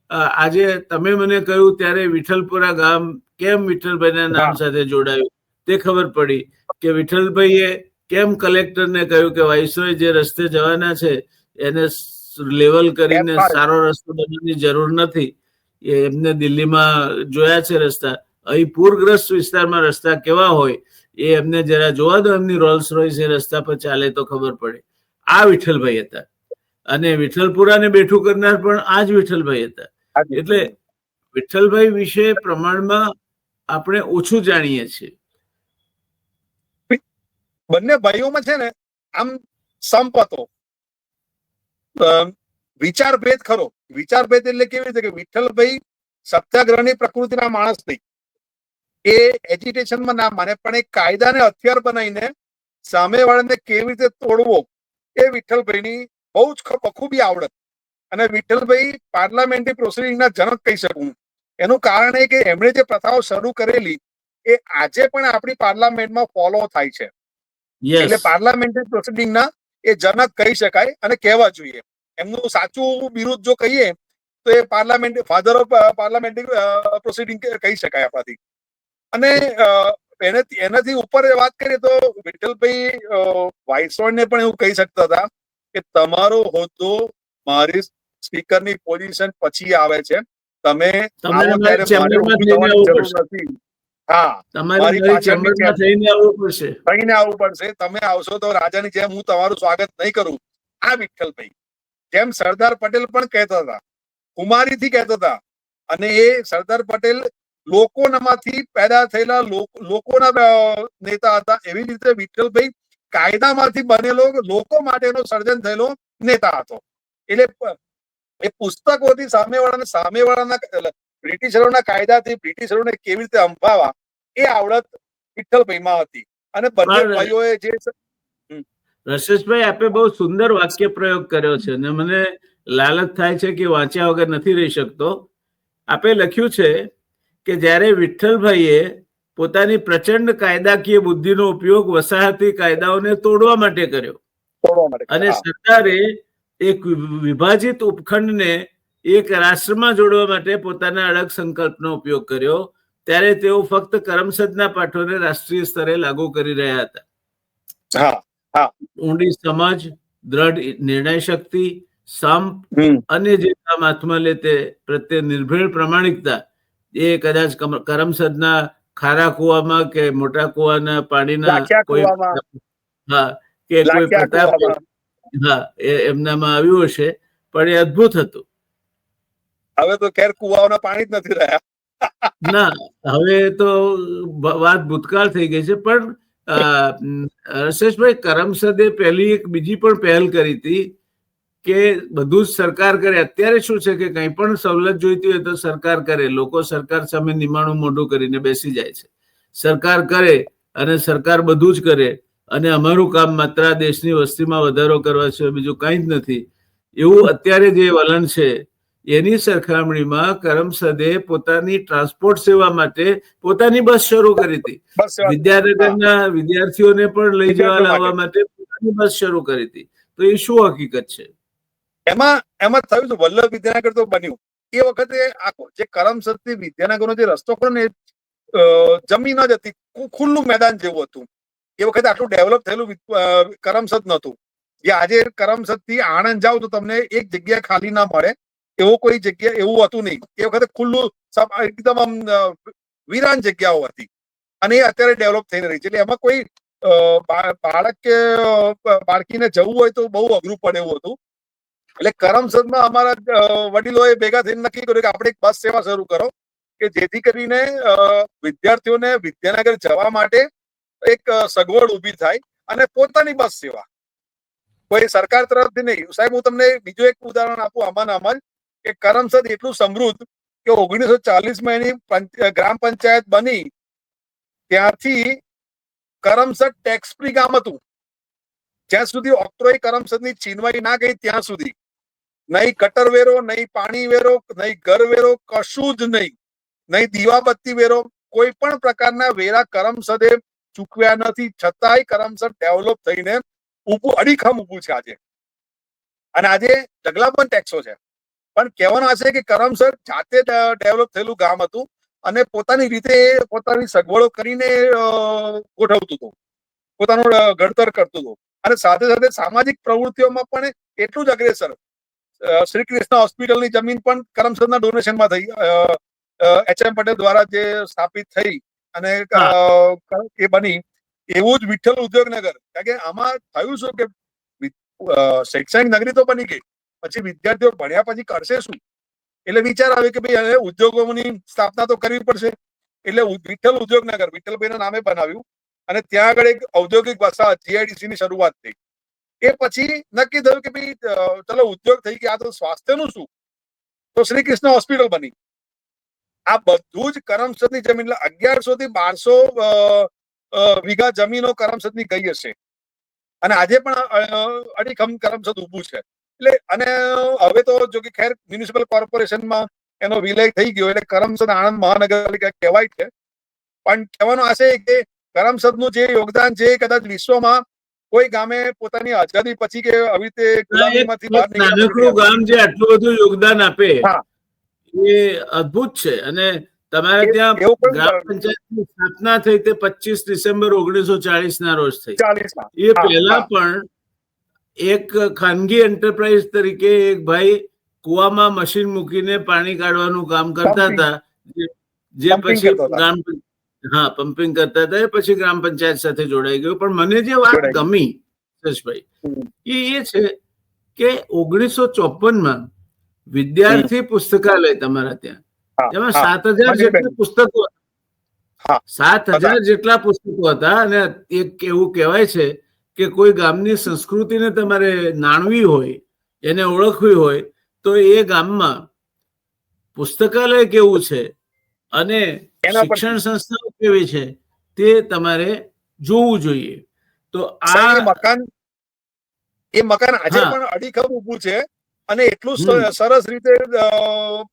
આજે તમે મને કહ્યું ત્યારે વિઠ્ઠલપુરા ગામ કેમ વિઠ્ઠલભાઈના નામ સાથે જોડાયું તે ખબર પડી કે વિઠ્ઠલભાઈએ કેમ કલેક્ટરને કહ્યું કે વાઇસરોય જે રસ્તે જવાના છે એને લેવલ કરીને સારો રસ્તો બનાવવાની જરૂર નથી. એમને દિલ્હીમાં જોયા છે રસ્તા. અહીં પૂરગ્રસ્ત વિસ્તારમાં રસ્તા કેવા હોય એ એમને જરા જોવા દો. એમની રોલ્સ રોયસ એ રસ્તા પર ચાલે તો ખબર પડે. આ વિઠ્ઠલભાઈ હતા. અને વિઠ્ઠલપુરાને બેઠું કરનાર પણ આ જ વિઠ્ઠલભાઈ હતા. એટલે વિઠ્ઠલભાઈ વિશે પ્રમાણમાં આપણે ઓછું જાણીએ છીએ. બંને ભાઈઓમાં છે ને આમ સંપ હતો, વિચાર ભેદ ખરો. વિચાર ભેદ એટલે કેવી રીતે કે વિઠ્ઠલભાઈ સત્યાગ્રહની પ્રકૃતિના માણસ નહીં. એ એજિટેશનમાં ના માને પણ એ કાયદાને હથિયાર બનાવીને સામેવાળાને કેવી રીતે તોડવો એ વિઠ્ઠલભાઈની બહુ જ બખૂબી આવડત. અને વિઠ્ઠલભાઈ પાર્લામેન્ટરી પ્રોસિડિંગના જનક કહી શકું. એનું કારણ એ કે એમણે જે પ્રથાઓ શરૂ કરેલી એ આજે પણ આપણી પાર્લામેન્ટમાં ફોલો થાય છે. એટલે પાર્લામેન્ટરી પ્રોસિડિંગના એ જનક કહી શકાય અને કહેવા જોઈએ. એમનું સાચું બિરુદ જો કહીએ તો એ ફાધર ઓફ પાર્લામેન્ટરી પ્રોસિડિંગ કહી શકાય આપણાથી. અને એનાથી ઉપર વાત કરીએ તો વિઠ્ઠલભાઈ વાઇસરોયને પણ એવું કહી શકતા હતા કે તમારો હોદ્દો મારી સ્પીકરની પોઝિશન પછી આવે છે, તમે આવો ત્યારે મારે ઊભી થવાની જરૂર નથી. હા, મારી પાછળની થઈને આવવું પડશે. તમે આવશો તો રાજાની જેમ હું તમારું સ્વાગત નહીં કરું. આ વિઠ્ઠલભાઈ જેમ સરદાર પટેલ પણ કહેતા હતા, કુમારીથી કહેતા હતા. અને એ સરદાર પટેલ લોકોમાંથી પેદા થયેલા લોકોના નેતા હતા. એવી રીતે વિઠ્ઠલભાઈ કાયદામાંથી બનેલો લોકો માટેનો સર્જન થયેલો નેતા હતો. એટલે એ પુસ્તકોથી સામેવાળાના બ્રિટિશરોના કાયદાથી બ્રિટિશરોને કેવી રીતે અંફાવા એ આવડત વિઠ્ઠલભાઈમાં હતી. અને બંને ભાઈઓએ જે રશેશભાઈ આપે બહુ સુંદર વાક્ય પ્રયોગ કર્યો છે અને મને લાલચ થાય છે કે વાંચ્યા વગર નથી રહી શકતો. આપે લખ્યું છે કે જ્યારે વિઠ્ઠલભાઈએ પોતાની પ્રચંડ કાયદાકીય બુદ્ધિનો ઉપયોગ વસાહતી કાયદાઓને તોડવા માટે કર્યો અને સરકારે એક વિભાજિત ઉપખંડને એક રાષ્ટ્રમાં જોડવા માટે પોતાના અડગ સંકલ્પનો ઉપયોગ કર્યો, ત્યારે તેઓ ફક્ત કરમસદના પાઠોને રાષ્ટ્રીય સ્તરે લાગુ કરી રહ્યા હતા. ઊંડી સમજ, દ્રઢ નિર્ણય શક્તિ, સંપ અને જે કામ હાથમાં લે તે પ્રત્યે નિર્ભેળ પ્રમાણિકતા એ કદાચ કરમસદના ખારા કુવામાં કે મોટા કુવાના પાણીના કોઈ પ્રતાપ એમનામાં આવ્યું હશે, પણ એ અદભુત હતું. હવે તો ખેર કુવાઓના પાણી જ નથી રહ્યા. ના, હવે તો વાત ભૂતકાળ થઈ ગઈ છે. પણ રશેશભાઈ, કરમસદે પહેલી એક બીજી પણ પહેલ કરી હતી કે બધું જ સરકાર કરે. અત્યારે શું છે કે કંઈ પણ સવલત જોઈતી હોય તો સરકાર કરે. લોકો સરકાર સામે નિમાણું મોઢું કરીને બેસી જાય છે. સરકાર કરે અને સરકાર બધું જ કરે અને અમારું કામ માત્ર દેશની વસ્તીમાં વધારો કરવા છે, બીજું કંઈ જ નથી. એવું અત્યારે જે વલણ છે એની સરખામણીમાં કરમસદે પોતાની ટ્રાન્સપોર્ટ સેવા માટે પોતાની બસ શરૂ કરી હતી. બસ વિદ્યાનગરના વિદ્યાર્થીઓને પણ લઈ જવા વિદ્યાર્થીઓ લાવવા માટે પોતાની બસ શરૂ કરી હતી. તો એ શું હકીકત છે? એમાં થયું છે વલ્લભ વિદ્યાનગર તો બન્યું એ વખતે આખો જે કરમસદ થી વિદ્યાનગરનો જે રસ્તો ખરો ને જમીન જ હતી, ખુલ્લું મેદાન જેવું હતું. એ વખતે આટલું ડેવલપ થયેલું કરમસદ નહોતું. જે આજે કરમસદ થી આણંદ જાવ તો તમને એક જગ્યા ખાલી ના મળે એવો કોઈ જગ્યા એવું હતું નહીં. એ વખતે ખુલ્લું એકદમ આમ વિરાન જગ્યાઓ હતી અને એ અત્યારે ડેવલપ થઈ રહી છે. એટલે એમાં કોઈ બાળક કે બાળકીને જવું હોય તો બહુ અઘરું પડે એવું હતું. એટલે કરમસદમાં અમારા વડીલોએ ભેગા થઈને નક્કી કર્યું કે આપણે એક બસ સેવા શરૂ કરો કે જેથી કરીને વિદ્યાર્થીઓને વિદ્યાનગર જવા માટે એક સગવડ ઊભી થાય અને પોતાની બસ સેવા કોઈ સરકાર તરફથી નહીં. સાહેબ હું તમને બીજું એક ઉદાહરણ આપું આમાં કે કરમસદ એટલું સમૃદ્ધ કે 1940માં એની ગ્રામ પંચાયત બની ત્યારથી કરમસદ ટેક્સ ફ્રી ગામ હતું. જ્યાં સુધી ઓક્ટ્રોય કરમસદની છીનવાઈ ના ગઈ ત્યાં સુધી નહીં કટર વેરો, નહીં પાણી વેરો, નહીં ઘર વેરો, કશું જ નહીં. નહીં દીવાબત્તી વેરો, કોઈ પણ પ્રકારના વેરા કરમસદે ચૂકવ્યા નથી. છતાંય કરમસદ ડેવલપ થઈને અડીખમ ઊભું છે આજે. અને આજે ઢગલાબંધ ટેક્સો છે. પણ કહેવાનું આ છે કે કરમસદ જાતે ડેવલપ થયેલું ગામ હતું અને પોતાની રીતે પોતાની સગવડો કરીને ગોઠવતું હતું, પોતાનું ઘડતર કરતું હતું. અને સાથે સાથે સામાજિક પ્રવૃત્તિઓમાં પણ એટલું જ અગ્રેસર. શ્રી કૃષ્ણ હોસ્પિટલની જમીન પણ કરમસદના ડોનેશનમાં થઈ, HM પટેલ દ્વારા જે સ્થાપિત થઈ અને એ બની. એવું જ વિઠ્ઠલ ઉદ્યોગનગર. કારણ કે આમાં થયું શું કે શૈક્ષણિક નગરી તો બની ગઈ, પછી વિદ્યાર્થીઓ ભણ્યા પછી કરશે શું? એટલે વિચાર આવે કે ભાઈ હવે ઉદ્યોગોની સ્થાપના તો કરવી પડશે. એટલે વિઠ્ઠલ ઉદ્યોગનગર વિઠ્ઠલભાઈના નામે બનાવ્યું અને ત્યાં આગળ એક ઔદ્યોગિક વસાહત GIDC ની શરૂઆત થઈ. એ પછી નક્કી થયું કે ભાઈ ચલો ઉદ્યોગ થઈ ગયા તો સ્વાસ્થ્યનું શું? તો શ્રી કૃષ્ણ હોસ્પિટલ બની. આ બધું જ કરમસદની જમીન, 1100 થી 1200 વીઘા જમીનો કરમસદની ગઈ હશે અને આજે પણ અડીખમ કરમસદ ઊભું છે. એટલે અને હવે તો જો કે ખેર મ્યુનિસિપલ કોર્પોરેશનમાં એનો વિલય થઈ ગયો એટલે કરમસદ આણંદ મહાનગરપાલિકા કહેવાય છે. પણ કહેવાનો આ છે કે કરમસદનું જે યોગદાન છે કદાચ વિશ્વમાં કોઈ ગામે પોતાની આઝાદી પછી કે આવી રીતે ગુલામીમાંથી બહાર નાનકડું ગામ જે આટલું બધું યોગદાન આપે એ અદ્ભુત છે. અને તમારે ત્યાં ગ્રામ પંચાયતની સ્થાપના થઈ તે 25 ડિસેમ્બર 1940 ના રોજ થઈ. એ પહેલા પણ એક ખાનગી એન્ટરપ્રાઇઝ તરીકે એક ભાઈ કુવામાં મશીન મૂકીને પાણી કાઢવાનું કામ કરતા હતા, જે પછી પમ્પિંગ કરતા હતા, એ પછી ગ્રામ પંચાયત સાથે જોડાઈ ગયું. પણ મને જે વાત ગમી એ છે કે 1954માં વિદ્યાર્થી પુસ્તકાલય તમારા ત્યાં, જેમાં 7000 જેટલા પુસ્તકો, 7000 જેટલા પુસ્તકો હતા. અને એક એવું કહેવાય છે કે કોઈ ગામની સંસ્કૃતિને તમારે નાણવી હોય, એને ઓળખવી હોય તો એ ગામમાં પુસ્તકાલય કેવું છે અને શિક્ષણ સંસ્થાઓ કેવી છે તે તમારે જોવું જોઈએ. તો આ મકાન આજે પણ અડીખમ ઊભું છે અને એટલું સરસ રીતે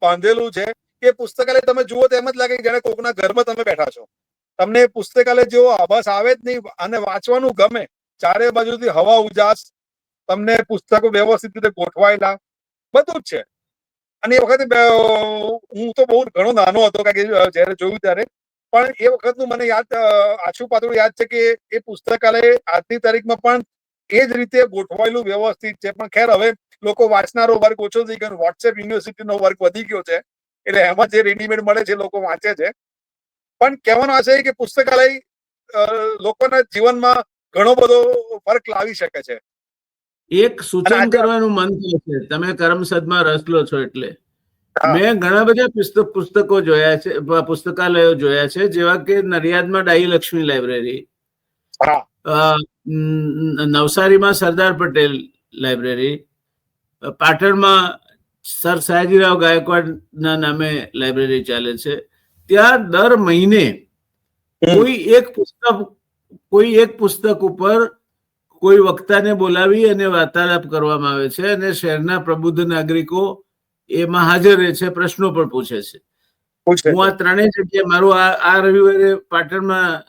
બાંધેલું છે કે પુસ્તકાલય તમે જુઓ તો એમ જ લાગે કે જાણે કોકના ઘરમાં તમે બેઠા છો. તમને પુસ્તકાલય જેવો આભાસ આવે જ નહીં અને વાંચવાનું ગમે. ચારે બાજુથી હવા ઉજાસ, તમને પુસ્તકો વ્યવસ્થિત રીતે ગોઠવાયેલા, બધું જ છે. અને એ વખતે હું તો બહુ ઘણો નાનો હતો કારણ કે જયારે જોયું ત્યારે, પણ એ વખતનું મને યાદ આછું પાતળું યાદ છે કે એ પુસ્તકાલય આજની તારીખમાં પણ એ જ રીતે ગોઠવાયેલું વ્યવસ્થિત છે. પણ ખેર હવે લોકો વાંચનારો વર્ગ ઓછો થઈ ગયો, વોટ્સએપ યુનિવર્સિટીનો વર્ગ વધી ગયો છે એટલે એમાં જે રેડીમેડ મળે છે લોકો વાંચે છે. પણ કહેવાનો આ છે કે પુસ્તકાલય લોકોના જીવનમાં ઘણો બધો ફરક લાવી શકે છે. એક સૂચન કરવાનું મન થાય છે, તમે કરમસદમાં રસ લો છો એટલે. મેં ઘણા બધા પુસ્તકો જોયા છે, પુસ્તકાલયો જોયા છે, જેવા કે નડિયાદમાં ડાહી લક્ષ્મી લાઇબ્રેરી, નવસારીમાં સરદાર પટેલ લાઇબ્રેરી, પાટણમાં સર સયાજીરાવ ગાયકવાડના નામે લાઇબ્રેરી ચાલે છે. ત્યાં દર મહિને કોઈ એક પુસ્તક ઉપર કોઈ વક્તાને બોલાવી અને વાર્તાલાપ કરવામાં આવે છે અને શહેરના પ્રબુદ્ધ નાગરિકો એમાં હાજર રહે છે, પ્રશ્નો પણ પૂછે છે. પૂછે હું આ ત્રણેય જગ્યાએ મારું આ રવિવારે પાટણમાં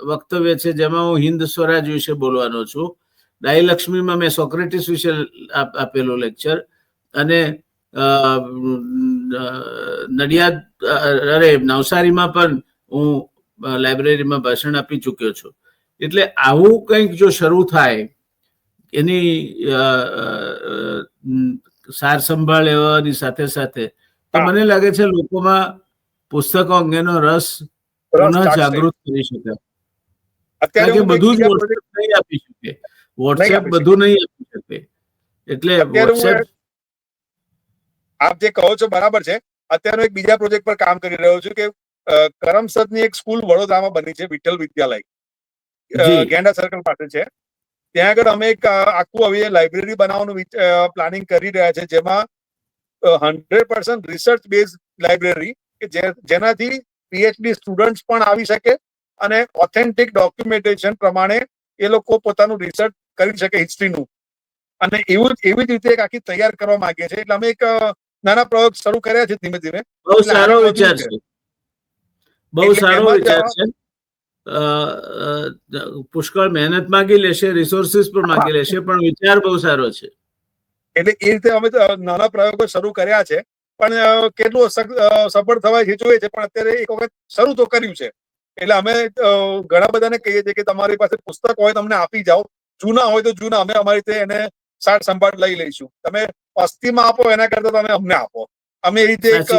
વક્તવ્ય છે, જેમાં હું હિન્દ સ્વરાજ વિશે બોલવાનો છું. દાઈ લક્ષ્મીમાં મેં સોક્રેટિસ વિશે આપેલો લેક્ચર, અને નડિયાદ નવસારીમાં પણ હું લાઇબ્રેરીમાં ભાષણ આપી ચૂક્યો છું. એટલે આવું કંઈક જો શરૂ થાય, એની સાર સંભાળ લેવાની સાથે સાથે, તો મને લાગે છે લોકોમાં પુસ્તકો અંગેનો રસ પુનઃ જાગૃત કરી શકાય. કારણ કે બધું જ વોટ્સએપ નહીં આપી શકે, વોટ્સએપ બધું નહીં આપી શકે. એટલે વોટ્સએપ, આપ જે કહો છો બરાબર છે. અત્યારે એક બીજા પ્રોજેક્ટ પર કામ કરી રહ્યો છું કે કરમસદની એક સ્કૂલ વડોદરામાં બની છે, વિઠ્ઠલ વિદ્યાલય, ગેંડા સર્કલ પાસે છે. ત્યાં આગળ અમે એક આખું હવે લાઇબ્રેરી બનાવવાનું પ્લાનિંગ કરી રહ્યા છે, જેમાં 100% રિસર્ચ બેઝ લાઇબ્રેરી, કે જેનાથી પીએચડી સ્ટુડન્ટ્સ પણ આવી શકે અને ઓથેન્ટિક ડોક્યુમેન્ટેશન પ્રમાણે એ લોકો પોતાનું રિસર્ચ કરી શકે હિસ્ટ્રીનું. અને એવી જ રીતે એક આખી તૈયાર કરવા માંગીએ છીએ. એટલે અમે એક નાના પ્રયોગ શરૂ કર્યા છે ધીમે ધીમે. બહુ સારો વિચાર છે, બહુ સારો વિચાર છે. પુષ્કળ મહેનત માંગી લેશે, રિસોર્સિસ પણ માંગી લેશે, પણ વિચાર બહુ સારો છે. એટલે એ રીતે અમે નાના પ્રયોગો શરૂ કર્યા છે, પણ કેટલું સફળ થવા એ જોઈએ છે. પણ અત્યારે એક વખત શરૂ તો કર્યું છે. એટલે અમે ઘણા બધાને કહીએ છીએ કે તમારી પાસે પુસ્તક હોય તમને આપી જાઓ, જૂના હોય તો જૂના, અમે અમારી રીતે એને સાર સંભાળ લઈ લઈશું. તમે પસ્તીમાં આપો એના કરતા તમે અમને આપો. અમે એ રીતે એક,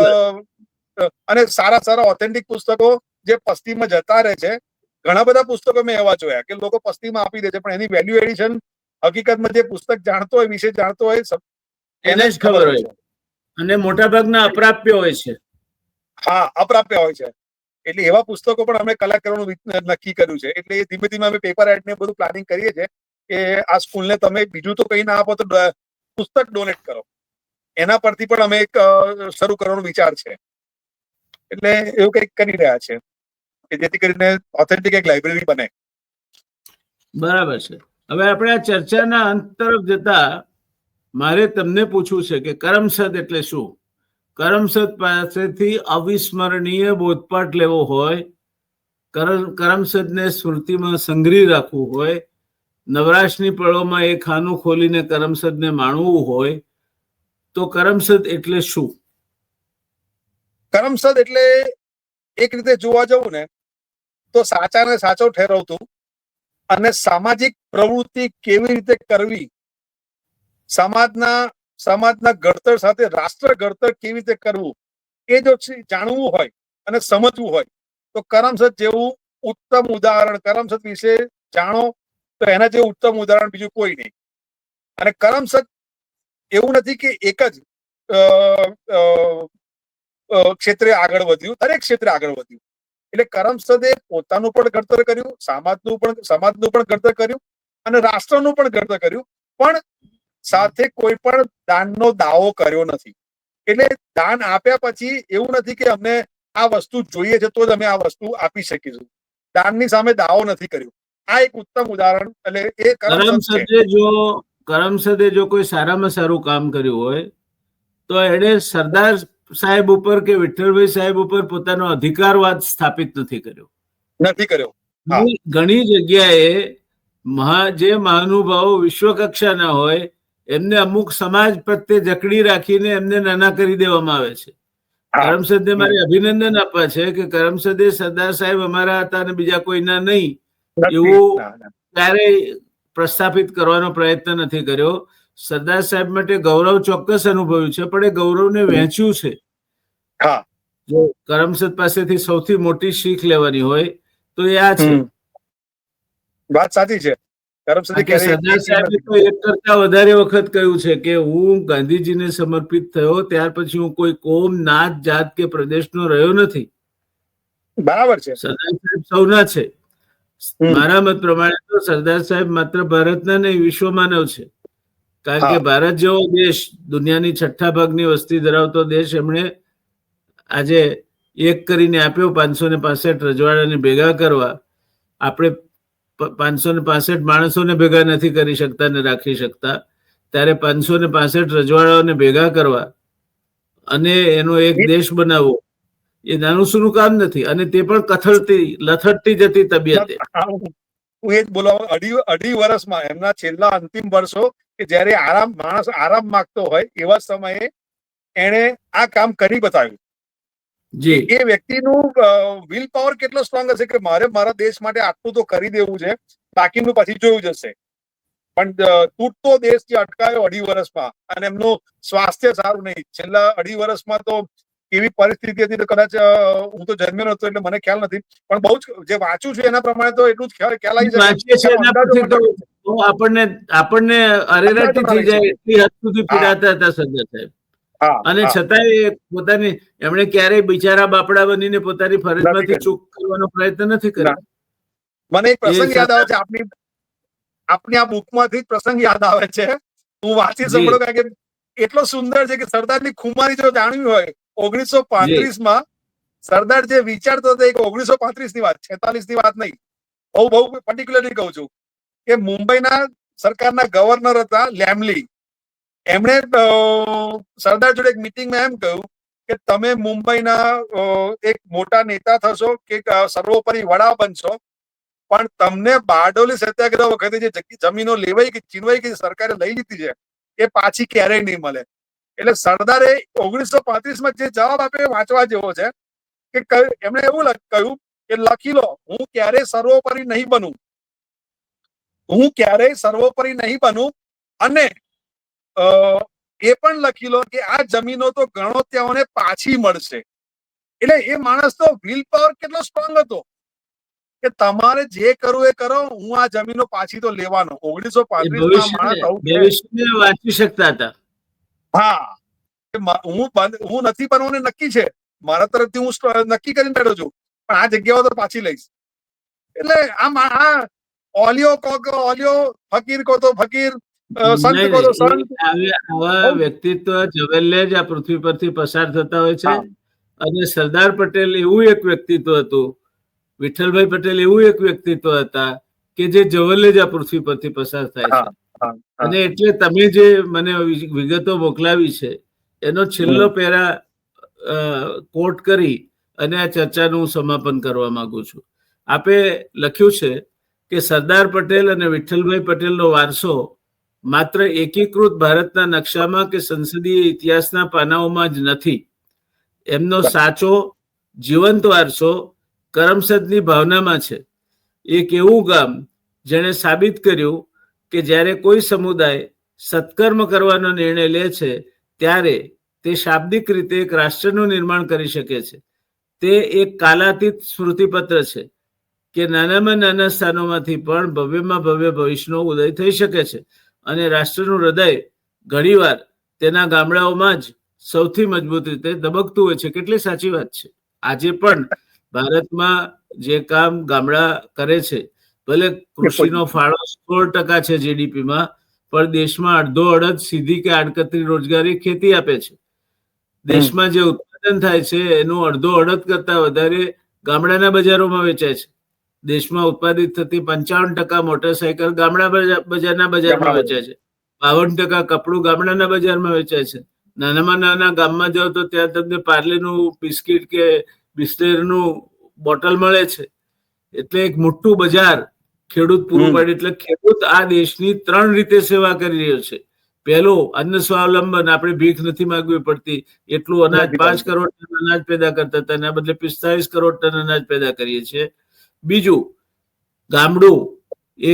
અને સારા સારા ઓથેન્ટિક પુસ્તકો જે પસ્તીમાં જતા રહે છે, ઘણા બધા પુસ્તકો મેં એવા જોયા કે લોકો પસ્તીમાં આપી દે છે, પણ એની વેલ્યુ એડિશન હકીકતમાં જે પુસ્તક જાણતો હોય, વિશે જાણતો હોય, એને જ ખબર હોય. અને મોટા ભાગના અપ્રાપ્ય હોય છે. હા, અપ્રાપ્ય હોય છે. એટલે એવા પુસ્તકો પણ અમે કલેક્ટ કરવાનું નક્કી કર્યું છે. એટલે ધીમે ધીમે અમે પેપર એડ ને બધું પ્લાનિંગ કરીએ છીએ કે આ સ્કૂલને તમે બીજું તો કઈ ના આપો તો પુસ્તક ડોનેટ કરો. એના પરથી પણ અમે એક શરૂ કરવાનો વિચાર છે. એટલે એવું કંઈક કરી રહ્યા છે કે જેથી કરીને ઓથેન્ટિક એક લાઇબ્રેરી બને. બરાબર છે. હવે આપણે આ ચર્ચાના અંત તરફ જતા મારે તમને પૂછવું છે કે કરમસદ એટલે શું? કરમસદ પાસેથી અવિસ્મરણીય બોધપાઠ લેવો હોય, કરમસદને સ્મૃતિમાં સંગ્રહી રાખવું હોય, નવરાશની પળોમાં એ ખાનું ખોલીને કરમસદને માણવું હોય, તો કરમસદ એટલે શું? કરમસદ એટલે એક રીતે જોવા જવું ને તો સાચાને સાચો ઠેરવતું અને સામાજિક પ્રવૃત્તિ કેવી રીતે કરવી, સમાજના ઘડતર સાથે રાષ્ટ્ર ઘડતર કેવી રીતે કરવું, એ જો જાણવું હોય અને સમજવું હોય તો કરમસદ જેવું ઉત્તમ ઉદાહરણ, કરમસદ વિશે જાણો તો એના જેવું ઉત્તમ ઉદાહરણ બીજું કોઈ નહીં. અને કરમસદ એવું નથી કે એક જ ક્ષેત્રે આગળ વધ્યું, દરેક ક્ષેત્રે આગળ વધ્યું. એટલે કરમસદે પોતાનું પણ ઘડતર કર્યું, સમાજનું પણ ઘડતર કર્યું અને રાષ્ટ્રનું પણ ઘડતર કર્યું, પણ સાથે કોઈ પણ દાનનો દાવો કર્યો નથી. એટલે દાન આપ્યા પછી એવું નથી કે અમને આ વસ્તુ જોઈએ છે તો જ અમે આ વસ્તુ આપી શકીશું. દાનની સામે દાવો નથી કર્યો. આ એક ઉત્તમ ઉદાહરણ. એટલે એ કરમસદે જો કોઈ સારામાં સારું કામ કર્યું હોય તો એણે સરદાર સાહેબ ઉપર કે વિઠ્ઠલભાઈ સાહેબ ઉપર પોતાનો અધિકારવાદ સ્થાપિત નથી કર્યો. ઘણી જગ્યાએ જે મહાનુભાવો વિશ્વ કક્ષાના હોય એમને અમુક સમાજ પ્રત્યે જકડી રાખીને એમને નાના કરી દેવામાં આવે છે. કરમસદને મારે અભિનંદન આપવા છે કે કરમસદે સરદાર સાહેબ અમારા હતા અને બીજા કોઈના નહીં એવું ક્યારેય પ્રસ્થાપિત કરવાનો પ્રયત્ન નથી કર્યો. સરદાર સાહેબ માટે ગૌરવ ચોક્કસ અનુભવ્યું છે, પણ એ ગૌરવને વહેંચ્યું છે. જો કરમસદ પાસેથી સૌથી મોટી શીખ લેવાની હોય તો એ આ છે. વાત સાચી છે. સરદાર સાહેબે તો એક કરતા વધારે વખત કહ્યું છે કે હું ગાંધીજીને સમર્પિત થયો ત્યાર પછી હું કોઈ કોમ, નાત, જાત કે પ્રદેશનો રહ્યો નથી. બરાબર છે. સરદાર સાહેબ સૌના છે. મારા મત પ્રમાણે તો સરદાર સાહેબ માત્ર ભારતના નહીં, વિશ્વ માનવ છે. કારણ કે ભારત જેવો દેશ, દુનિયાની 6 ભાગની વસ્તી ધરાવતો દેશ, એમણે આજે એક કરીને આપ્યો 565 રજવાડાને ભેગા કરવા. આપણે 565 માણસોને ભેગા નથી કરી શકતા ને રાખી શકતા, ત્યારે 565 રજવાડાઓને ભેગા કરવા અને એનો એક દેશ બનાવવો એ નાનું સૂનું કામ નથી. અને તે પણ લથડતી જતી તબિયતે. હું એ જ બોલાવું, અઢી વર્ષમાં એમના છેલ્લા અંતિમ વર્ષો કે જ્યારે માણસ આરામ માંગતો હોય એવા સમયે એને આ કામ કરી બતાવ્યું. જી, એ વ્યક્તિનું વિલ પાવર કેટલો સ્ટ્રોંગ હશે કે મારે મારા દેશ માટે આટલું તો કરી દેવું છે, બાકીનું પછી જોયું જશે. પણ તૂટતો દેશ જે અટકાયો 2.5 વર્ષમાં, અને એમનું સ્વાસ્થ્ય સારું નહીં. છેલ્લા 2.5 વર્ષમાં તો કેવી પરિસ્થિતિ હતી તો કદાચ હું તો જન્મ્યો નતો એટલે મને ખ્યાલ નથી, પણ બહુ જ જે વાંચું છું એના પ્રમાણે તો એટલું જ ખ્યાલ આવી જાય. આપણને અરેરાટી થઈ જાય એટલી હદ સુધી પીડાતા હતા સરદાર સાહેબ. અને છતાંય એમણે ક્યારેય બિચારા બાપડા બનીને પોતાની ફરજમાંથી ચૂક કરવાનો પ્રયત્ન નથી કર્યો. મને એક પ્રસંગ યાદ આવે છે, આપની આ બુકમાંથી પ્રસંગ યાદ આવે છે, હું વાંચી સંભળો, કારણ કે એટલો સુંદર છે કે સરદારની ખુમારી જો જાણવી હોય 1935માં સરદાર જે વિચારતો હતો, 1935 ની વાત, 46 ની વાત નહીં, બહુ પર્ટિક્યુલરલી કહું છું કે મુંબઈના સરકારના ગવર્નર હતા લેમલી. એમણે સરદાર જોડે એક મિટિંગમાં એમ કહ્યું કે તમે મુંબઈના એક મોટા નેતા થશો કે સર્વોપરી વડા બનશો, પણ તમને બારડોલી સત્યાગ્રહ વખતે જે જમીનો લેવાઈ કે ચીનવાઈ કે સરકારે લઈ લીધી છે એ પાછી ક્યારેય નહીં મળે. એટલે સરદારે 1935માં જે જવાબ આપ્યો વાંચવા જેવો છે કે એમણે એવું કહ્યું કે લખી લો, હું ક્યારેય સર્વોપરી નહીં બનું, હું ક્યારેય સર્વોપરી નહીં બનું, અને એ પણ લખી લો કે આ જમીનો તો ગણોત્યાઓને પાછી મળશે. એટલે એ માણસ તો વિલ પાવર કેટલો સ્ટ્રોંગ હતો કે તમારે જે કરવું એ કરો, હું આ જમીનો પાછી તો લેવાનો. 1935 વાંચી શકતા હતા. હા, હું નથી બનવાનું નક્કી છે, મારા તરફથી હું નક્કી કરીને બેઠો છું, પણ આ જગ્યાઓ તો પાછી લઈશ. એટલે આ ઓલિયો કહો કે ઓલિયો, ફકીર કહો તો ફકીર, સંત કહો તો સંત. આવા વ્યક્તિત્વ જવેલ્લે જ આ પૃથ્વી પરથી પસાર થતા હોય છે. અને સરદાર પટેલ એવું એક વ્યક્તિત્વ હતું, વિઠ્ઠલભાઈ પટેલ એવું એક વ્યક્તિત્વ હતા કે જે જવલ્લે જ આ પૃથ્વી પરથી પસાર થાય છે. અને એટલે તમે જે મને વિગતો મોકલાવી છે એનો છેલ્લો પેરા કોટ કરી અને આ ચર્ચાનું સમાપન કરવા માંગુ છું. આપે લખ્યું છે કે સરદાર પટેલ અને વિઠ્ઠલભાઈ પટેલનો વારસો માત્ર એકીકૃત ભારતના નકશામાં કે સંસદીય ઇતિહાસના પાનાઓમાં જ નથી. એમનો સાચો જીવંત વારસો કરમસદની ભાવનામાં છે. એક એવું ગામ જેણે સાબિત કર્યું કે જ્યારે કોઈ સમુદાય સત્કર્મ કરવાનો નિર્ણય લે છે ત્યારે તે શાબ્દિક રીતે એક રાષ્ટ્રનું નિર્માણ કરી શકે છે. તે એક કાલાતીત સ્મૃતિપત્ર છે કે નાનામાં નાના સ્થાનોમાંથી પણ ભવ્યમાં ભવ્ય ભવિષ્યનો ઉદય થઈ શકે છે. અને રાષ્ટ્રનું હૃદય ઘણીવાર તેના ગામડાઓમાં જ સૌથી મજબૂત રીતે ધબકતું હોય છે. કેટલી સાચી વાત છે. આજે પણ ભારતમાં જે કામ ગામડા કરે છે, ભલે કૃષિનો ફાળો 16% છે જીડીપીમાં, પણ દેશમાં અડધો અડધ સીધી કે આડકતરી રોજગારી ખેતી આપે છે. દેશમાં જે ઉત્પાદન થાય છે એનું અડધો અડધ કરતા વધારે ગામડાના બજારોમાં વેચાય છે. દેશમાં ઉત્પાદિત થતી 55% મોટરસાયકલ ગામડા બજારના બજારમાં વેચાય છે. 52% કપડું ગામડાના બજારમાં વેચાય છે. નાનામાં નાના ગામમાં જાઓ તો ત્યાં તમને પાર્લેનું બિસ્કિટ કે બિસ્લેરીનું બોટલ મળે છે. એટલે એક મોટું બજાર ખેડૂત પૂરું પાડે. એટલે ખેડૂત આ દેશની 3 રીતે સેવા કરી રહ્યો છે. પહેલું, અન્ન સ્વાવલંબન, આપણે ભીખ નથી માંગવી પડતી. એટલું અનાજ 5 કરોડ ટન અનાજ પેદા કરતા હતા, એના બદલે 45 કરોડ ટન અનાજ પેદા કરીએ છીએ. બીજું, ગામડું એ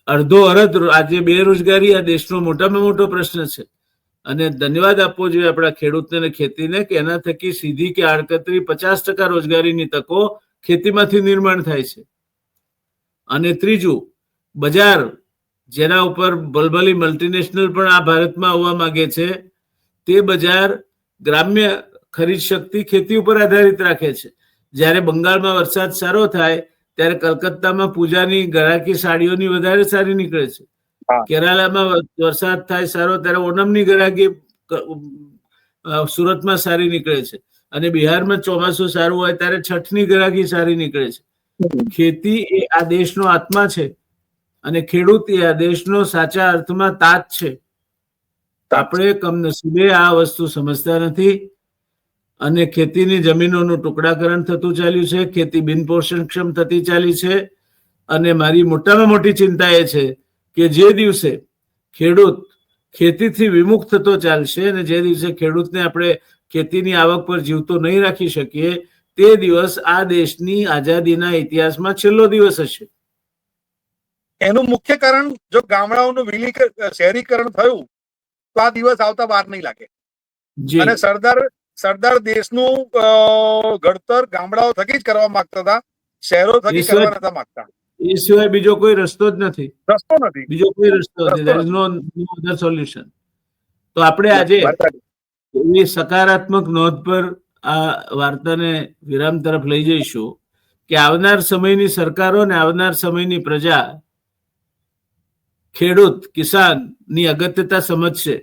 અડધો અડધ, આજે બેરોજગારી આ દેશનો મોટામાં મોટો પ્રશ્ન છે. અને ધન્યવાદ આપવો જોઈએ આપણા ખેડૂતને અને ખેતીને કે એના થકી સીધી કે આડકતરી 50% રોજગારીની તકો ખેતીમાંથી નિર્માણ થાય છે. અને ત્રીજું, બજાર, જેના ઉપર ભલભલી મલ્ટીનેશનલ પણ આ ભારતમાં આવવા માંગે છે, તે બજાર ગ્રામ્ય ખરીદ શક્તિ ખેતી ઉપર આધારિત રાખે છે. જ્યારે બંગાળમાં વરસાદ સારો થાય ત્યારે કલકત્તામાં પૂજાની ગરાકી સાડીઓની વધારે સારી નીકળે છે. કેરાલામાં વરસાદ થાય સારો ત્યારે ઓનમની ગરાકી સુરતમાં સારી નીકળે છે. અને બિહારમાં ચોમાસું સારું હોય ત્યારે છઠની ગરાકી સારી નીકળે છે. ખેતી એ આ દેશનો આત્મા છે અને ખેડૂત એ આ દેશનો સાચા અર્થમાં તાત છે. આપણે કમનસીબે આ વસ્તુ સમજતા નથી. અને ખેતીની જમીનોનું ટુકડાકરણ થતું ચાલ્યું છે, ખેતી બિનપોષણક્ષમ થતી ચાલી છે. અને મારી મોટામાં મોટી ચિંતા એ છે કે જે દિવસે ખેડૂત ખેતીથી વિમુખ થતો ચાલશે અને જે દિવસે ખેડૂતને આપણે ખેતીની આવક પર જીવતો નહીં રાખી શકીએ, તે દિવસ આ દેશની આઝાદીના ઇતિહાસમાં છેલ્લો દિવસ હશે. એનું મુખ્ય કારણ જો ગામડાઓનું શહેરીકરણ થયું તો આ દિવસ આવતા વાર નહીં લાગે. અને સરદાર દેશનું ઘડતર ગામડાઓ થકી જ કરવા માંગતા હતા, શહેરો થકી કરવા નતા માંગતા. એ સિવાય બીજો કોઈ રસ્તો જ નથી. બીજો કોઈ રસ્તો નથી. There is no other solution. તો આપણે આજે એવી સકારાત્મક નોંધ પર આ વાર્તાને વિરામ તરફ લઈ જઈશું કે આવનાર સમયની સરકારો ને આવનાર સમયની પ્રજા ખેડૂત કિસાનની અગત્યતા સમજશે.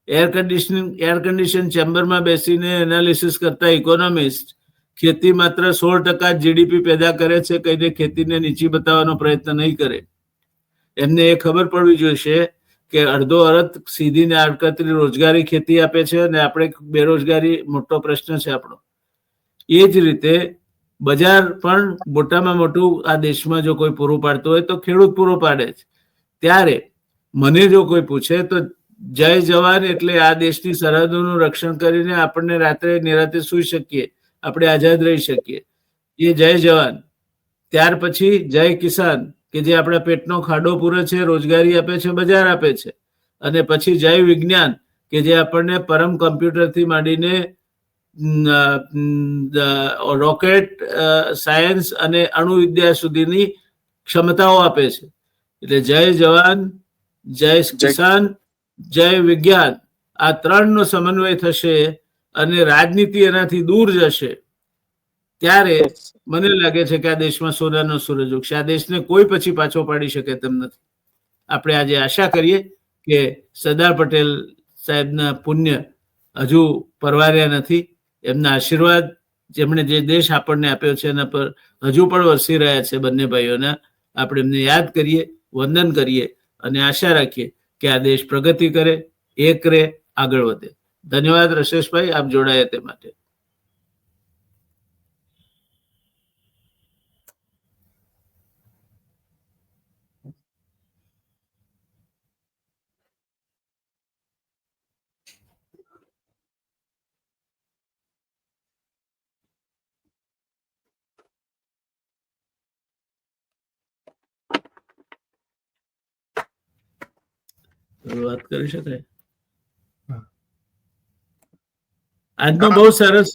એર કન્ડિશન ચેમ્બરમાં બેસીને એનાલિસિસ કરતા ઇકોનોમિસ્ટ ખેતી માત્ર 16% જીડીપી પેદા કરે છે કહીને ખેતીને નીચી બતાવવાનો પ્રયત્ન નહીં કરે. એમને એ ખબર પડવી જોઈશે કે અડધો અરથ સીધી ને આડકતરી રોજગારી ખેતી આપે છે અને આપણે બેરોજગારી મોટો પ્રશ્ન છે આપણો. એ જ રીતે બજાર પણ મોટામાં મોટું આ દેશમાં જો કોઈ પૂરું પાડતું હોય તો ખેડૂત પૂરો પાડે છે. ત્યારે મને જો કોઈ પૂછે તો જય જવાન એટલે આ દેશની સરહદોનું રક્ષણ કરીને આપણને રાત્રે નિરાતે સૂઈ શકીએ, આપણે આઝાદ રહી શકીએ, એ જય જવાન. ત્યાર પછી જય કિસાન કે જે આપણા પેટનો ખાડો પૂરે છે, રોજગારી આપે છે, બજાર આપે છે. અને પછી જય વિજ્ઞાન કે જે આપણને પરમ કમ્પ્યુટરથી માંડીને રોકેટ સાયન્સ અને અણુવિદ્યા સુધીની ક્ષમતાઓ આપે છે. એટલે જય જવાન, જય કિસાન, જય વિજ્ઞાન, આ ત્રણનો સમન્વય થશે અને રાજનીતિ એનાથી દૂર જશે. ત્યારે મને લાગે છે કે આ દેશમાં સોનાનો સૂરજ ઉગશે. આ દેશને કોઈ પછી પાછો પાડી શકે તેમ નથી. આપણે આજે આશા કરીએ કે સરદાર પટેલ સાહેબના પુણ્ય હજુ પરવાર્યા નથી. એમના આશીર્વાદ જેમણે જે દેશ આપણને આપ્યો છે એના પર હજુ પણ વરસી રહ્યા છે. બંને ભાઈઓના આપણે એમને યાદ કરીએ, વંદન કરીએ અને આશા રાખીએ કે આ દેશ પ્રગતિ કરે, એક રહે, આગળ વધે. ધન્યવાદ રશેશભાઈ, આપ જોડાયા તે માટે. વાત કરી શકાય. આજનો બહુ સરસ